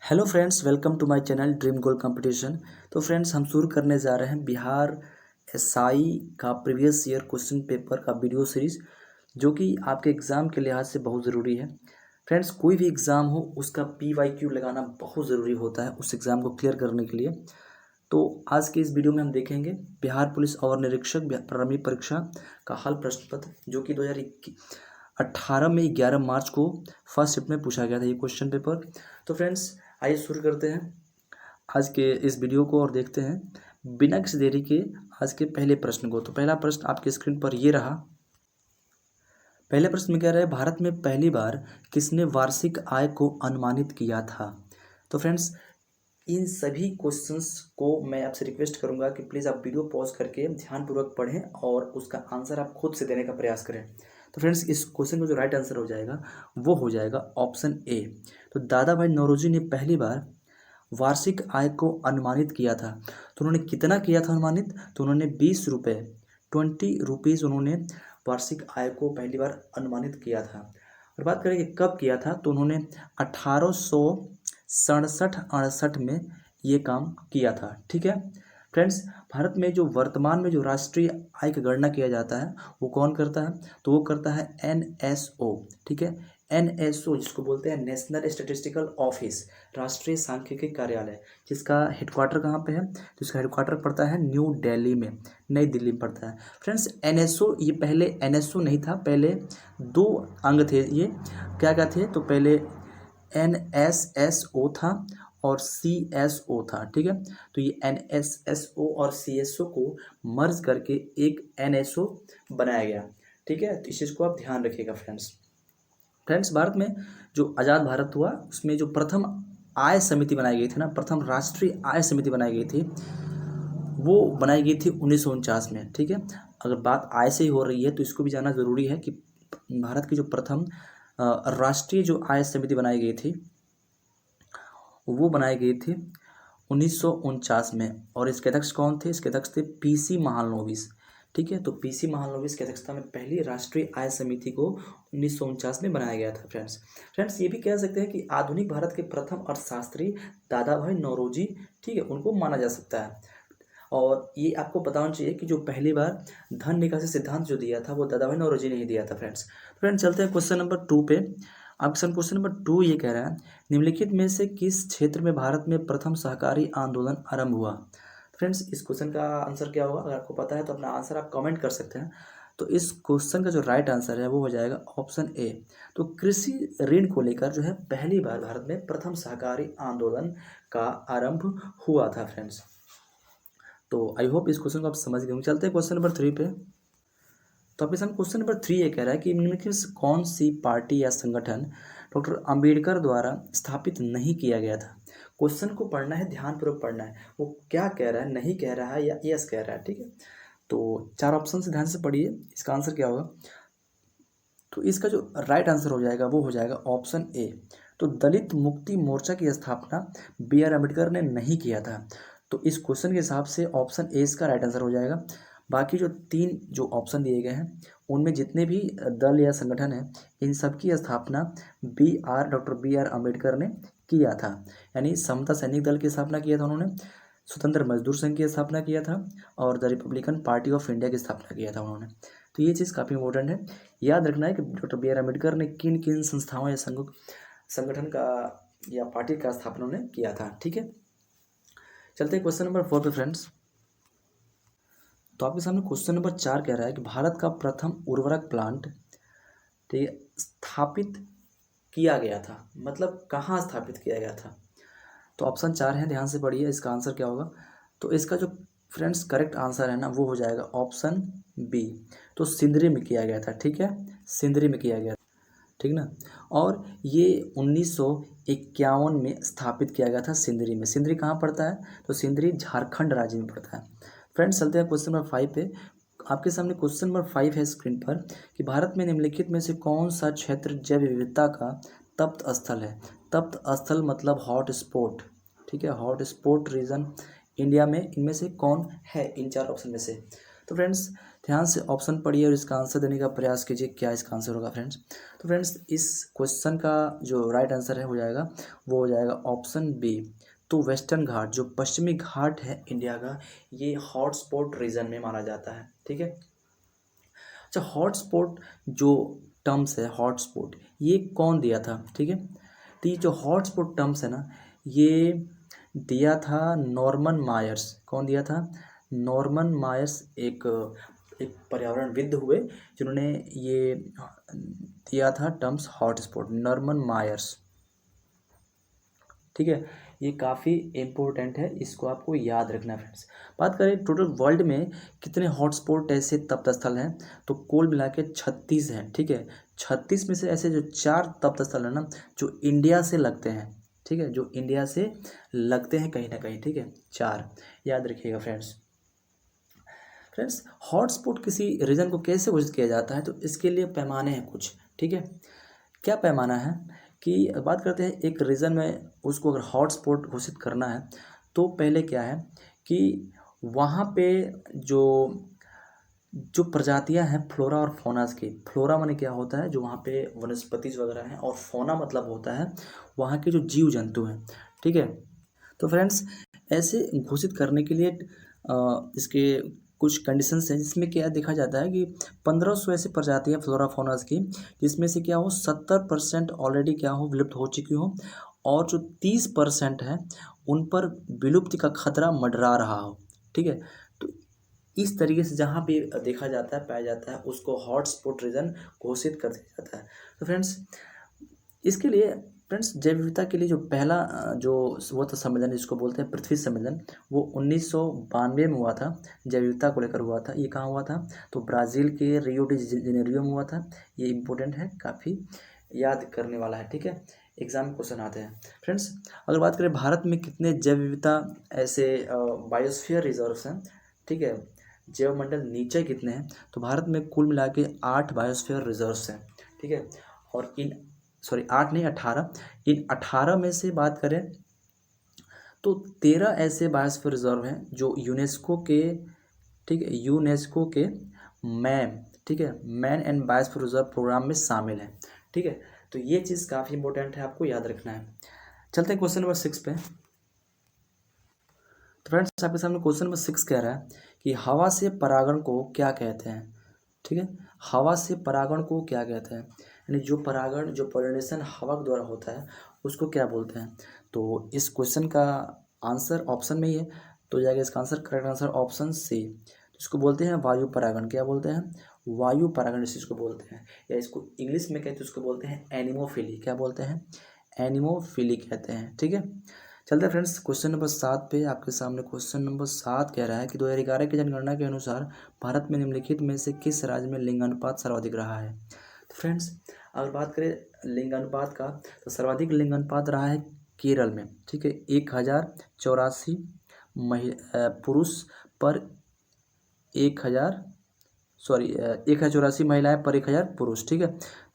Hello friends, welcome to my channel dream goal competition. तो friends, हम शुरू करने जा रहे हैं बिहार एसआई का प्रीवियस ईयर क्वेश्चन पेपर का वीडियो सीरीज, जो कि आपके एग्ज़ाम के लिहाज से बहुत ज़रूरी है। फ्रेंड्स, कोई भी एग्ज़ाम हो उसका PYQ लगाना बहुत ज़रूरी होता है उस एग्ज़ाम को क्लियर करने के लिए। तो आज के इस वीडियो में हम देखेंगे बिहार पुलिस अवर निरीक्षक प्रारंभिक परीक्षा का हल प्रश्न पत्र, जो कि 2018 में 11 मार्च को फर्स्ट शिफ्ट में पूछा गया था ये क्वेश्चन पेपर। तो फ्रेंड्स, आइए शुरू करते हैं आज के इस वीडियो को और देखते हैं बिना किसी देरी के आज के पहले प्रश्न को। तो पहला प्रश्न आपके स्क्रीन पर ये रहा। पहले प्रश्न में कह रहा है, भारत में पहली बार किसने वार्षिक आय को अनुमानित किया था। तो फ्रेंड्स, इन सभी क्वेश्चंस को मैं आपसे रिक्वेस्ट करूंगा कि प्लीज़ आप वीडियो पॉज करके ध्यानपूर्वक पढ़ें और उसका आंसर आप खुद से देने का प्रयास करें। तो फ्रेंड्स, इस क्वेश्चन का जो राइट आंसर हो जाएगा वो हो जाएगा ऑप्शन ए। तो दादा भाई नौरोजी ने पहली बार वार्षिक आय को अनुमानित किया था। तो उन्होंने कितना किया था अनुमानित? तो उन्होंने 20 रुपये 20 रुपीज़ उन्होंने वार्षिक आय को पहली बार अनुमानित किया था। और बात करें कि कब किया था, तो उन्होंने 1867-68 में ये काम किया था। ठीक है फ्रेंड्स, भारत में जो वर्तमान में जो राष्ट्रीय आय की गणना किया जाता है वो कौन करता है? तो वो करता है NSO। ठीक है, NSO जिसको बोलते हैं नेशनल स्टैटिस्टिकल ऑफिस, राष्ट्रीय सांख्यिकी कार्यालय, जिसका हेडक्वार्टर कहाँ पे है? तो इसका हेडक्वार्टर पड़ता है न्यू दिल्ली में, नई दिल्ली में पड़ता है। फ्रेंड्स, NSO ये पहले NSO नहीं था, पहले दो अंग थे ये। क्या क्या थे? तो पहले NSSO था और CSO था। ठीक है, तो ये NSSO और CSO को मर्ज करके एक NSO बनाया गया। ठीक है, तो इस चीज़ को आप ध्यान रखिएगा फ्रेंड्स, भारत में जो आज़ाद भारत हुआ उसमें जो प्रथम आय समिति बनाई गई थी ना, प्रथम राष्ट्रीय आय समिति बनाई गई थी, वो बनाई गई थी 1949 में। ठीक है, अगर बात आय से ही हो रही है तो इसको भी जानना ज़रूरी है कि भारत की जो प्रथम राष्ट्रीय जो आय समिति बनाई गई थी वो बनाई गई थी 1949 में। और इसके अध्यक्ष कौन थे? इसके अध्यक्ष थे PC महालनोबिस। ठीक है, तो PC महालनोबिस की अध्यक्षता में पहली राष्ट्रीय आय समिति को 1949 में बनाया गया था। फ्रेंड्स, ये भी कह सकते हैं कि आधुनिक भारत के प्रथम अर्थशास्त्री दादा भाई नौरोजी, ठीक है, उनको माना जा सकता है। और ये आपको पता होना चाहिए कि जो पहली बार धन निकासी सिद्धांत जो दिया था वो दादा भाई नौरोजी ने ही दिया था। फ्रेंड्स चलते हैं क्वेश्चन नंबर 2 पे। आपका क्वेश्चन नंबर 2 ये कह रहा है, निम्नलिखित में से किस क्षेत्र में भारत में प्रथम सहकारी आंदोलन आरंभ हुआ। फ्रेंड्स, इस क्वेश्चन का आंसर क्या होगा? अगर आपको पता है तो अपना आंसर आप कमेंट कर सकते हैं। तो इस क्वेश्चन का जो राइट आंसर है वो हो जाएगा ऑप्शन ए। तो कृषि ऋण को लेकर जो है पहली बार भारत में प्रथम सहकारी आंदोलन का आरंभ हुआ था। फ्रेंड्स, तो आई होप इस क्वेश्चन को आप समझ गए होंगे। चलते हैं क्वेश्चन नंबर 3 पे। तो आपके सामने क्वेश्चन नंबर 3 ये कह रहा है कि निम्नलिखित में से कौन सी पार्टी या संगठन डॉक्टर अंबेडकर द्वारा स्थापित नहीं किया गया था। क्वेश्चन को पढ़ना है, ध्यानपूर्वक पढ़ना है। वो क्या कह रहा है, नहीं कह रहा है या यस कह रहा है। ठीक है, तो चार ऑप्शन से ध्यान से पढ़िए, इसका आंसर क्या होगा। तो इसका जो राइट आंसर हो जाएगा वो हो जाएगा ऑप्शन ए। तो दलित मुक्ति मोर्चा की स्थापना BR अम्बेडकर ने नहीं किया था। तो इस क्वेश्चन के हिसाब से ऑप्शन ए इसका राइट आंसर हो जाएगा। बाकी जो 3 जो ऑप्शन दिए गए हैं उनमें जितने भी दल या संगठन हैं इन सब की स्थापना डॉक्टर BR अम्बेडकर ने किया था। यानी समता सैनिक दल की स्थापना किया था उन्होंने, स्वतंत्र मजदूर संघ की स्थापना किया था और the Republican party of India की स्थापना किया था उन्होंने। तो ये चीज़ काफ़ी इंपॉर्टेंट है, याद रखना है कि डॉक्टर BR अम्बेडकर ने किन किन संस्थाओं या संगठन का या पार्टी का स्थापना उन्होंने किया था। ठीक है, चलते हैं क्वेश्चन नंबर 4 पे फ्रेंड्स। तो आपके सामने क्वेश्चन नंबर 4 कह रहा है कि भारत का प्रथम उर्वरक प्लांट, ठीक है, स्थापित किया गया था, मतलब कहाँ स्थापित किया गया था। तो ऑप्शन 4 है, ध्यान से पढ़िए, इसका आंसर क्या होगा। तो इसका जो फ्रेंड्स करेक्ट आंसर है ना वो हो जाएगा ऑप्शन बी। तो सिंदरी में किया गया था। ठीक है, सिंदरी में किया गया, ठीक ना। और ये 1951 में स्थापित किया गया था सिंदरी में। सिंदरी कहाँ पड़ता है? तो सिंदरी झारखंड राज्य में पड़ता है। फ्रेंड्स, चलते हैं क्वेश्चन नंबर 5 पे। आपके सामने क्वेश्चन नंबर 5 है स्क्रीन पर कि भारत में निम्नलिखित में से कौन सा क्षेत्र जैव विविधता का तप्त स्थल है। तप्त स्थल मतलब हॉट स्पॉट। ठीक है, हॉट स्पॉट रीजन इंडिया में इनमें से कौन है इन 4 ऑप्शन में से। तो फ्रेंड्स, ध्यान से ऑप्शन पढ़िए और इसका आंसर देने का प्रयास कीजिए, क्या इसका आंसर होगा फ्रेंड्स। तो फ्रेंड्स इस क्वेश्चन का जो राइट आंसर है वो हो जाएगा ऑप्शन बी। तो वेस्टर्न घाट, जो पश्चिमी घाट है इंडिया का, ये हॉटस्पॉट रीजन में माना जाता है, ठीक है। अच्छा, हॉटस्पॉट जो टर्म्स है, हॉटस्पॉट ये कौन दिया था, ठीक है। तो ये जो हॉटस्पॉट टर्म्स है ना, ये दिया था नॉर्मन मायर्स। कौन दिया था? नॉर्मन मायर्स, एक एक पर्यावरणविद हुए जिन्होंने ये दिया था टर्म्स हॉटस्पॉट, नॉर्मन मायर्स, ठीक है। ये काफ़ी इम्पोर्टेंट है, इसको आपको याद रखना है फ्रेंड्स। बात करें टोटल वर्ल्ड में कितने हॉटस्पॉट ऐसे तप्त स्थल हैं, तो कुल मिला के 36 हैं, ठीक है। 36 में से ऐसे जो 4 तप्त स्थल हैं ना, जो इंडिया से लगते हैं, ठीक है, जो इंडिया से लगते हैं कहीं ना कहीं, ठीक है, 4 याद रखिएगा फ्रेंड्स। फ्रेंड्स हॉटस्पॉट किसी रीजन को कैसे घोषित किया जाता है, तो इसके लिए पैमाने हैं कुछ, ठीक है। क्या पैमाना है कि बात करते हैं एक रीजन में उसको अगर हॉटस्पॉट घोषित करना है, तो पहले क्या है कि वहाँ पे जो जो प्रजातियां हैं फ्लोरा और फोनास की, फ्लोरा माने क्या होता है, जो वहाँ पे वनस्पति वगैरह हैं, और फोना मतलब होता है वहाँ के जो जीव जंतु हैं, ठीक है। तो फ्रेंड्स ऐसे घोषित करने के लिए इसके कुछ कंडीशंस हैं, जिसमें क्या देखा जाता है कि 1500 ऐसी प्रजातियां फ्लोरा फोनास की, जिसमें से क्या हो 70% ऑलरेडी क्या हो विलुप्त हो चुकी हो, और जो 30% है उन पर विलुप्ति का खतरा मंडरा रहा हो, ठीक है। तो इस तरीके से जहाँ भी देखा जाता है, पाया जाता है, उसको हॉटस्पॉट रीजन घोषित कर दिया जाता है। तो फ्रेंड्स इसके लिए फ्रेंड्स जैव विविधता के लिए जो पहला जो वो था सम्मेलन, जिसको बोलते हैं पृथ्वी सम्मेलन, वो 1992 में हुआ था, जैव विविधता को लेकर हुआ था। ये कहाँ हुआ था? तो ब्राज़ील के रियो डी जेनेरियो में हुआ था। ये इम्पोर्टेंट है, काफ़ी याद करने वाला है, ठीक है, एग्जाम में क्वेश्चन आते हैं। फ्रेंड्स अगर बात करें भारत में कितने जैव विविधता ऐसे बायोस्फीयर रिजर्व्स हैं, ठीक है, जैव मंडल नीचे कितने हैं, तो भारत में कुल मिला के 8 बायोस्फीयर रिजर्व्स हैं, ठीक है। और इन 8 नहीं 18, इन 18 में से बात करें तो 13 ऐसे बायोस्फीयर रिजर्व हैं जो यूनेस्को के, ठीक है, यूनेस्को के मैन, ठीक है, man and biosphere reserve programme में शामिल है, ठीक है। तो ये चीज़ काफ़ी इंपॉर्टेंट है, आपको याद रखना है। चलते हैं क्वेश्चन नंबर 6 पे। तो फ्रेंड्स आपके सामने क्वेश्चन नंबर 6 कह रहा है कि हवा से परागण को क्या कहते हैं, ठीक है। हवा से परागण को क्या कहते हैं, यानी जो परागण, जो पोलिनेशन हवा के द्वारा होता है, उसको क्या बोलते हैं। तो इस क्वेश्चन का आंसर ऑप्शन में ही है, तो जाएगा इसका answer, correct answer option C. इसको बोलते हैं वायु परागण। क्या बोलते हैं? वायु परागण इस चीज़ को बोलते हैं, या इसको इंग्लिश में कहते हैं, उसको बोलते हैं एनिमोफिली। क्या बोलते हैं? एनिमोफिली कहते हैं, ठीक है। चलते हैं फ्रेंड्स क्वेश्चन नंबर 7 पे। आपके सामने क्वेश्चन नंबर 7 कह रहा है कि 2011 की जनगणना के अनुसार भारत में निम्नलिखित में से किस राज्य में लिंगानुपात सर्वाधिक रहा है। तो फ्रेंड्स अगर बात करें लिंगानुपात का, तो सर्वाधिक लिंगानुपात रहा है केरल में, ठीक है। 1084 पुरुष पर 1084 महिलाएं पर 1000 पुरुष, ठीक है।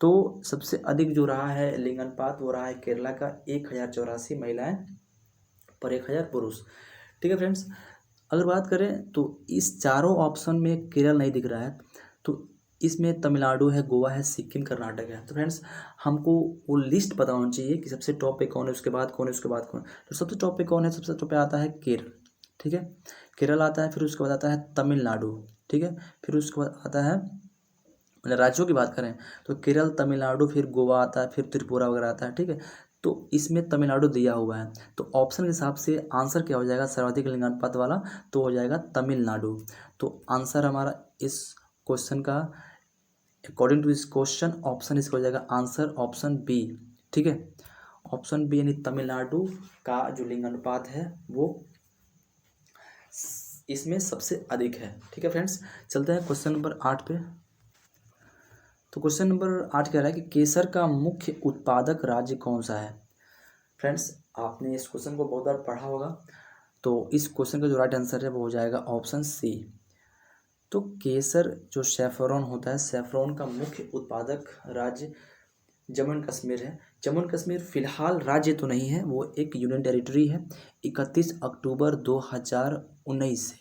तो सबसे अधिक जो रहा है लिंगानुपात, वो रहा है केरला का, 1084 महिलाएं पर 1000 पुरुष, ठीक है फ्रेंड्स। अगर बात करें तो इस चारों ऑप्शन में केरल नहीं दिख रहा है, तो इसमें तमिलनाडु है, गोवा है, सिक्किम, कर्नाटक है। तो फ्रेंड्स हमको वो लिस्ट पता होनी चाहिए कि सबसे टॉप पे कौन है, उसके बाद कौन है, उसके बाद कौन। तो सबसे टॉप पे कौन है? सबसे टॉप पे आता है केरल, ठीक है, केरल आता है। फिर उसके बाद आता है तमिलनाडु, ठीक है। फिर उसके बाद आता है, मतलब राज्यों की बात करें तो केरल, तमिलनाडु, फिर गोवा आता है, फिर त्रिपुरा वगैरह आता है, ठीक है। तो इसमें तमिलनाडु दिया हुआ है, तो ऑप्शन के हिसाब से आंसर क्या हो जाएगा सर्वाधिक लिंगानुपात वाला? तो हो जाएगा तमिलनाडु। तो आंसर हमारा इस क्वेश्चन का, according to this question, option इसका हो जाएगा आंसर ऑप्शन बी, ठीक है। ऑप्शन बी यानी तमिलनाडु का जो लिंगानुपात है वो इसमें सबसे अधिक है, ठीक है फ्रेंड्स। चलते हैं क्वेश्चन नंबर 8 पे। तो क्वेश्चन नंबर 8 कह रहा है कि केसर का मुख्य उत्पादक राज्य कौन सा है। फ्रेंड्स आपने इस क्वेश्चन को बहुत बार पढ़ा होगा, तो इस क्वेश्चन का जो राइट आंसर है वो हो जाएगा ऑप्शन सी। तो केसर जो सैफरॉन होता है, सैफरॉन का मुख्य उत्पादक राज्य जम्मू कश्मीर है। जम्मू कश्मीर फिलहाल राज्य तो नहीं है, वो एक यूनियन टेरिटरी है, 31 अक्टूबर 2019 से,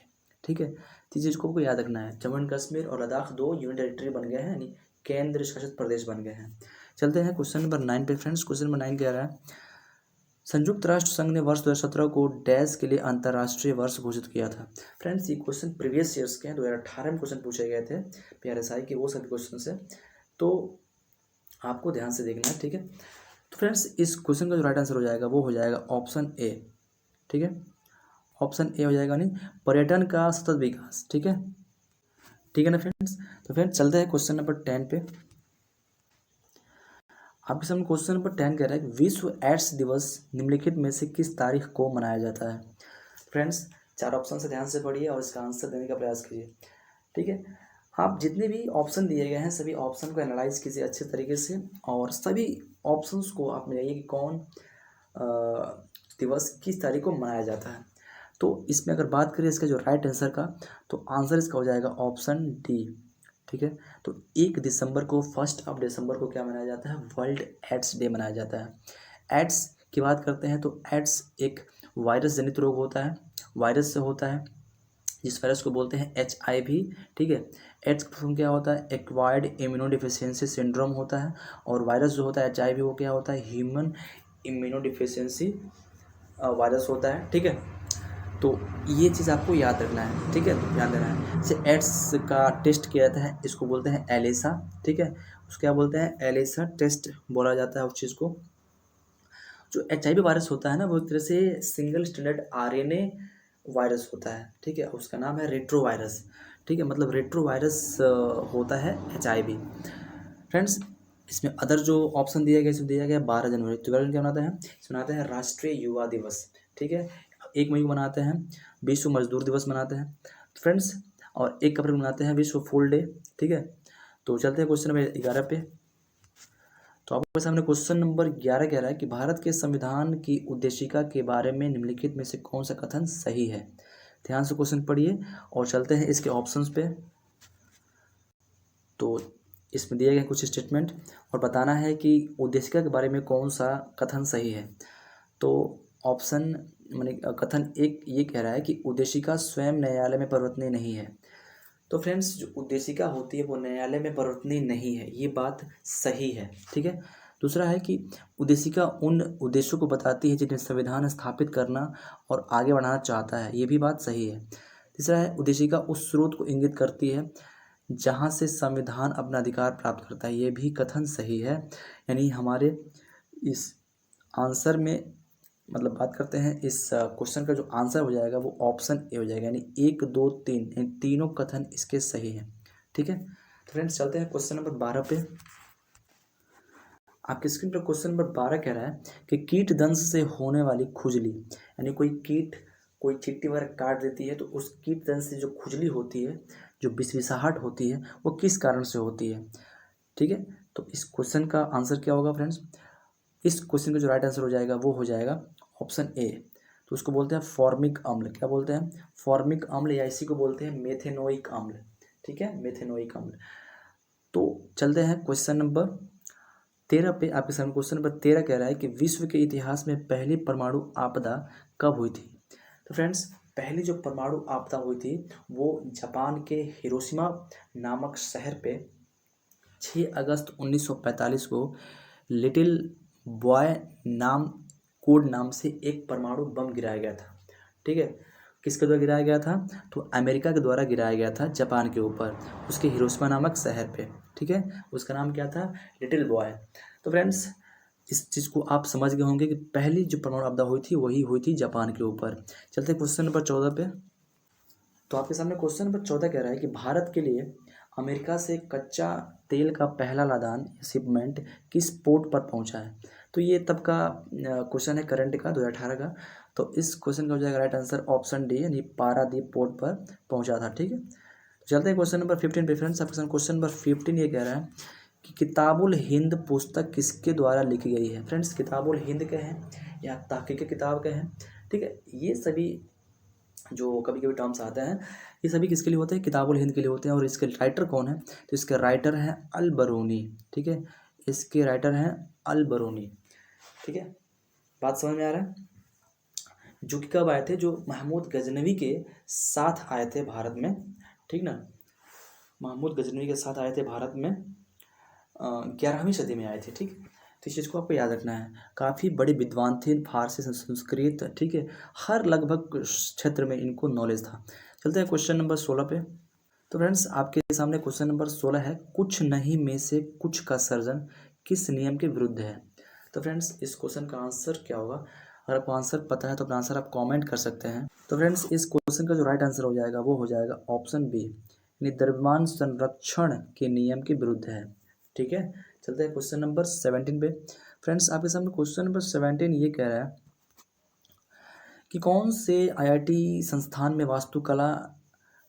ठीक है। तो इस चीज़ को आपको याद रखना है। जम्मू एंड कश्मीर और लद्दाख 2 यूनियन टेरिटरी बन गए हैं, यानी केंद्र शासित प्रदेश बन गए हैं। चलते हैं क्वेश्चन नंबर 9 पे फ्रेंड्स। क्वेश्चन नंबर 9 कह रहा है, संयुक्त राष्ट्र संघ ने वर्ष 2017 को डैश के लिए अंतर्राष्ट्रीय वर्ष घोषित किया था। फ्रेंड्स ये क्वेश्चन प्रीवियस ईयर्स के हैं, 2018 में क्वेश्चन पूछे गए थे PRSI के, वो सभी क्वेश्चन है, तो आपको ध्यान से देखना है, ठीक है। तो फ्रेंड्स इस क्वेश्चन का जो राइट आंसर हो जाएगा वो हो जाएगा ऑप्शन ए, ठीक है, ऑप्शन ए हो जाएगा, नहीं पर्यटन का सतत विकास, ठीक है, ठीक है ना फ्रेंड्स। तो फ्रेंड्स चलते हैं क्वेश्चन नंबर 10 पे। आपके सामने क्वेश्चन नंबर 10 कह रहा है कि विश्व एड्स दिवस निम्नलिखित में से किस तारीख को मनाया जाता है। फ्रेंड्स 4 ऑप्शन से ध्यान से पढ़िए और इसका आंसर देने का प्रयास कीजिए, ठीक है। आप जितने भी ऑप्शन दिए गए हैं सभी ऑप्शन को एनालाइज कीजिए अच्छे तरीके से, और सभी ऑप्शंस को आप मिलाइए कि कौन दिवस किस तारीख को मनाया जाता है। तो इसमें अगर बात करें इसका जो राइट आंसर का, तो आंसर इसका हो जाएगा ऑप्शन डी, ठीक है। तो 1 दिसंबर को, 1 दिसंबर को क्या मनाया जाता है, वर्ल्ड एड्स डे मनाया जाता है। एड्स की बात करते हैं तो एड्स एक वायरस जनित रोग होता है, वायरस से होता है, जिस वायरस को बोलते हैं HIV, ठीक है। एड्स का फॉर्म क्या होता है, एक्वायर्ड इम्यूनोडिफिशियंसी सिंड्रोम होता है, और वायरस जो होता है HIV वो क्या होता है, ह्यूमन इम्यूनोडिफिशियंसी वायरस होता है, ठीक है। तो ये चीज़ आपको याद रखना है, ठीक है, ध्यान देना है। जैसे एड्स का टेस्ट किया जाता है, इसको बोलते हैं एलिसा, ठीक है, उसको क्या बोलते हैं, एलिसा टेस्ट बोला जाता है उस चीज़ को। जो HIV वायरस होता है ना, वो एक तरह से सिंगल स्टैंडर्ड RNA वायरस होता है, ठीक है, उसका नाम है रेट्रो वायरस, ठीक है, मतलब रेट्रो वायरस होता है HIV। फ्रेंड्स इसमें अदर जो ऑप्शन दिया गया, इसमें दिया गया 12 जनवरी, तो 12 क्या बनाते हैं, इसमें बनाते हैं राष्ट्रीय युवा दिवस, ठीक है। 1 मई को मनाते हैं विश्व मजदूर दिवस मनाते हैं फ्रेंड्स, और 1 अप्रैल मनाते हैं विश्व फूल डे, ठीक है। तो चलते हैं क्वेश्चन नंबर 11 पे। तो आपके सामने क्वेश्चन नंबर 11 कह रहा है कि भारत के संविधान की उद्देशिका के बारे में निम्नलिखित में से कौन सा कथन सही है। ध्यान से क्वेश्चन पढ़िए और चलते हैं इसके ऑप्शंस पे। तो इसमें दिए गए कुछ स्टेटमेंट और बताना है कि उद्देशिका के बारे में कौन सा कथन सही है। तो ऑप्शन माने कथन 1 ये कह रहा है कि उद्देशिका स्वयं न्यायालय में परिवर्तनीय नहीं है। तो फ्रेंड्स जो उद्देशिका होती है वो न्यायालय में परिवर्तनीय नहीं है, ये बात सही है, ठीक है। दूसरा है कि उद्देशिका उन उद्देश्यों को बताती है जिन्हें संविधान स्थापित करना और आगे बढ़ाना चाहता है, ये भी बात सही है। तीसरा है उद्देशिका उस स्रोत को इंगित करती है जहाँ से संविधान अपना अधिकार प्राप्त करता है, ये भी कथन सही है। यानी हमारे इस आंसर में मतलब बात करते हैं इस क्वेश्चन का जो आंसर हो जाएगा वो ऑप्शन ए हो जाएगा, यानी 1 2 3 इन तीनों कथन इसके सही हैं, ठीक है। तो फ्रेंड्स चलते हैं क्वेश्चन नंबर 12 पे। आपके स्क्रीन पर क्वेश्चन नंबर 12 कह रहा है कि कीट दंश से होने वाली खुजली, यानी कोई कीट कोई चींटी वगैरह काट देती है तो उस कीट दंश से जो खुजली होती है, जो बिसबिसाहट होती है, वो किस कारण से होती है, ठीक है। तो इस क्वेश्चन का आंसर क्या होगा फ्रेंड्स, इस क्वेश्चन का जो राइट आंसर हो जाएगा वो हो जाएगा ऑप्शन ए। तो उसको बोलते हैं फॉर्मिक अम्ल, क्या बोलते हैं, फॉर्मिक अम्ल, या इसी को बोलते हैं मेथेनोइक अम्ल, ठीक है, मेथेनोइक अम्ल। तो चलते हैं क्वेश्चन नंबर 13 पे। आपके सामने क्वेश्चन नंबर 13 कह रहा है कि विश्व के इतिहास में पहली परमाणु आपदा कब हुई थी। तो फ्रेंड्स पहली जो परमाणु आपदा हुई थी वो जापान के हिरोशिमा नामक शहर पे 6 अगस्त 1945 को लिटिल बॉय नाम कोड नाम से एक परमाणु बम गिराया गया था, ठीक है। किसके द्वारा गिराया गया था, तो अमेरिका के द्वारा गिराया गया था जापान के ऊपर, उसके हिरोशिमा नामक शहर पे, ठीक है। उसका नाम क्या था, लिटिल बॉय। तो फ्रेंड्स इस चीज़ को आप समझ गए होंगे कि पहली जो परमाणु आपदा हुई थी वही हुई थी जापान के ऊपर। चलते क्वेश्चन नंबर 14 पे। तो आपके सामने क्वेश्चन नंबर 14 कह रहा है कि भारत के लिए अमेरिका से कच्चा तेल का पहला लदान शिपमेंट किस पोर्ट पर पहुंचा है। तो ये तब का क्वेश्चन है करंट का 2018 का। तो इस क्वेश्चन का हो जाएगा राइट आंसर ऑप्शन डी, यानी पारादीप पोर्ट पर पहुंचा था, ठीक है। तो चलते हैं क्वेश्चन नंबर 15 पे फ्रेंड्स। आपके सामने क्वेश्चन नंबर 15 ये कह रहा है कि किताबुल हिंद पुस्तक किसके द्वारा लिखी गई है। फ्रेंड्स किताबुल हिंद के हैं या तहकीक किताब के हैं, ठीक है। ये सभी जो कभी कभी टर्म्स आते हैं ये सभी किसके लिए होते हैं, किताबुल हिंद के लिए होते हैं। और इसके राइटर कौन है, तो इसके राइटर हैं अल बरूनी, ठीक है, इसके राइटर हैं अल बरूनी, ठीक है। बात समझ में आ रहा है। जो कि कब आए थे, जो महमूद गजनवी के साथ आए थे भारत में, ठीक ना, महमूद गजनवी के साथ आए थे भारत में, 11वीं सदी में आए थे, ठीक। तो इस चीज़ को आपको याद रखना है। काफ़ी बड़े विद्वान थे, फारसी संस्कृत, ठीक है, हर लगभग क्षेत्र में इनको नॉलेज था। चलते हैं क्वेश्चन नंबर 16 पे। तो फ्रेंड्स आपके सामने क्वेश्चन नंबर 16 है, कुछ नहीं में से कुछ का सर्जन किस नियम के विरुद्ध है। तो फ्रेंड्स इस क्वेश्चन का आंसर क्या होगा, अगर आपको आंसर पता है तो अपना आंसर आप कमेंट कर सकते हैं। तो फ्रेंड्स इस क्वेश्चन का जो राइट आंसर हो जाएगा वो हो जाएगा ऑप्शन बी, यानी द्रव्यमान संरक्षण के नियम के विरुद्ध है, ठीक है। चलते हैं क्वेश्चन नंबर 17 पे। फ्रेंड्स आपके सामने क्वेश्चन नंबर 17 ये कह रहा है कि कौन से आईआईटी संस्थान में वास्तुकला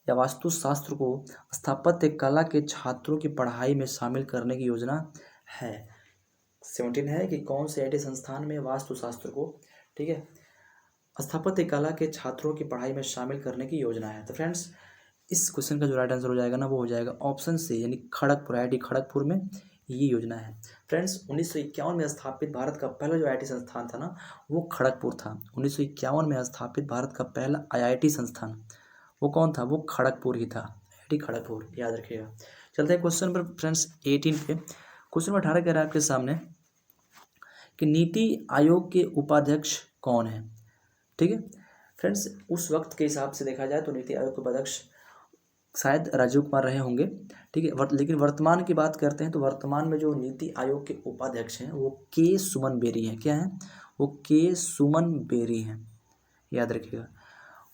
या वास्तुशास्त्र को स्थापत्य कला के छात्रों की पढ़ाई में शामिल करने की योजना है। 17 है कि कौन से आईआईटी संस्थान में वास्तुशास्त्र को, ठीक है, स्थापत्य कला के छात्रों की पढ़ाई में शामिल करने की योजना है। तो फ्रेंड्स इस क्वेश्चन का जो राइट आंसर हो जाएगा ना वो हो जाएगा ऑप्शन से, यानी खड़गपुर, आईआईटी खड़गपुर में ये योजना है। फ्रेंड्स 1951 में स्थापित भारत का पहला जो आईआईटी संस्थान था ना वो खड़गपुर था। 1951 में स्थापित भारत का पहला आईआईटी संस्थान वो कौन था, वो खड़गपुर ही था, आईआईटी खड़गपुर, याद रखिएगा। चलते हैं क्वेश्चन नंबर फ्रेंड्स 18 पे। क्वेश्चन नंबर 18 कह रहा है आपके सामने कि नीति आयोग के उपाध्यक्ष कौन है, ठीक है। फ्रेंड्स उस वक्त के हिसाब से देखा जाए तो नीति आयोग के उपाध्यक्ष शायद राजीव कुमार रहे होंगे, ठीक है। लेकिन वर्तमान की बात करते हैं तो वर्तमान में जो नीति आयोग के उपाध्यक्ष हैं वो के सुमन बेरी हैं। क्या हैं वो, के सुमन बेरी हैं, याद रखिएगा।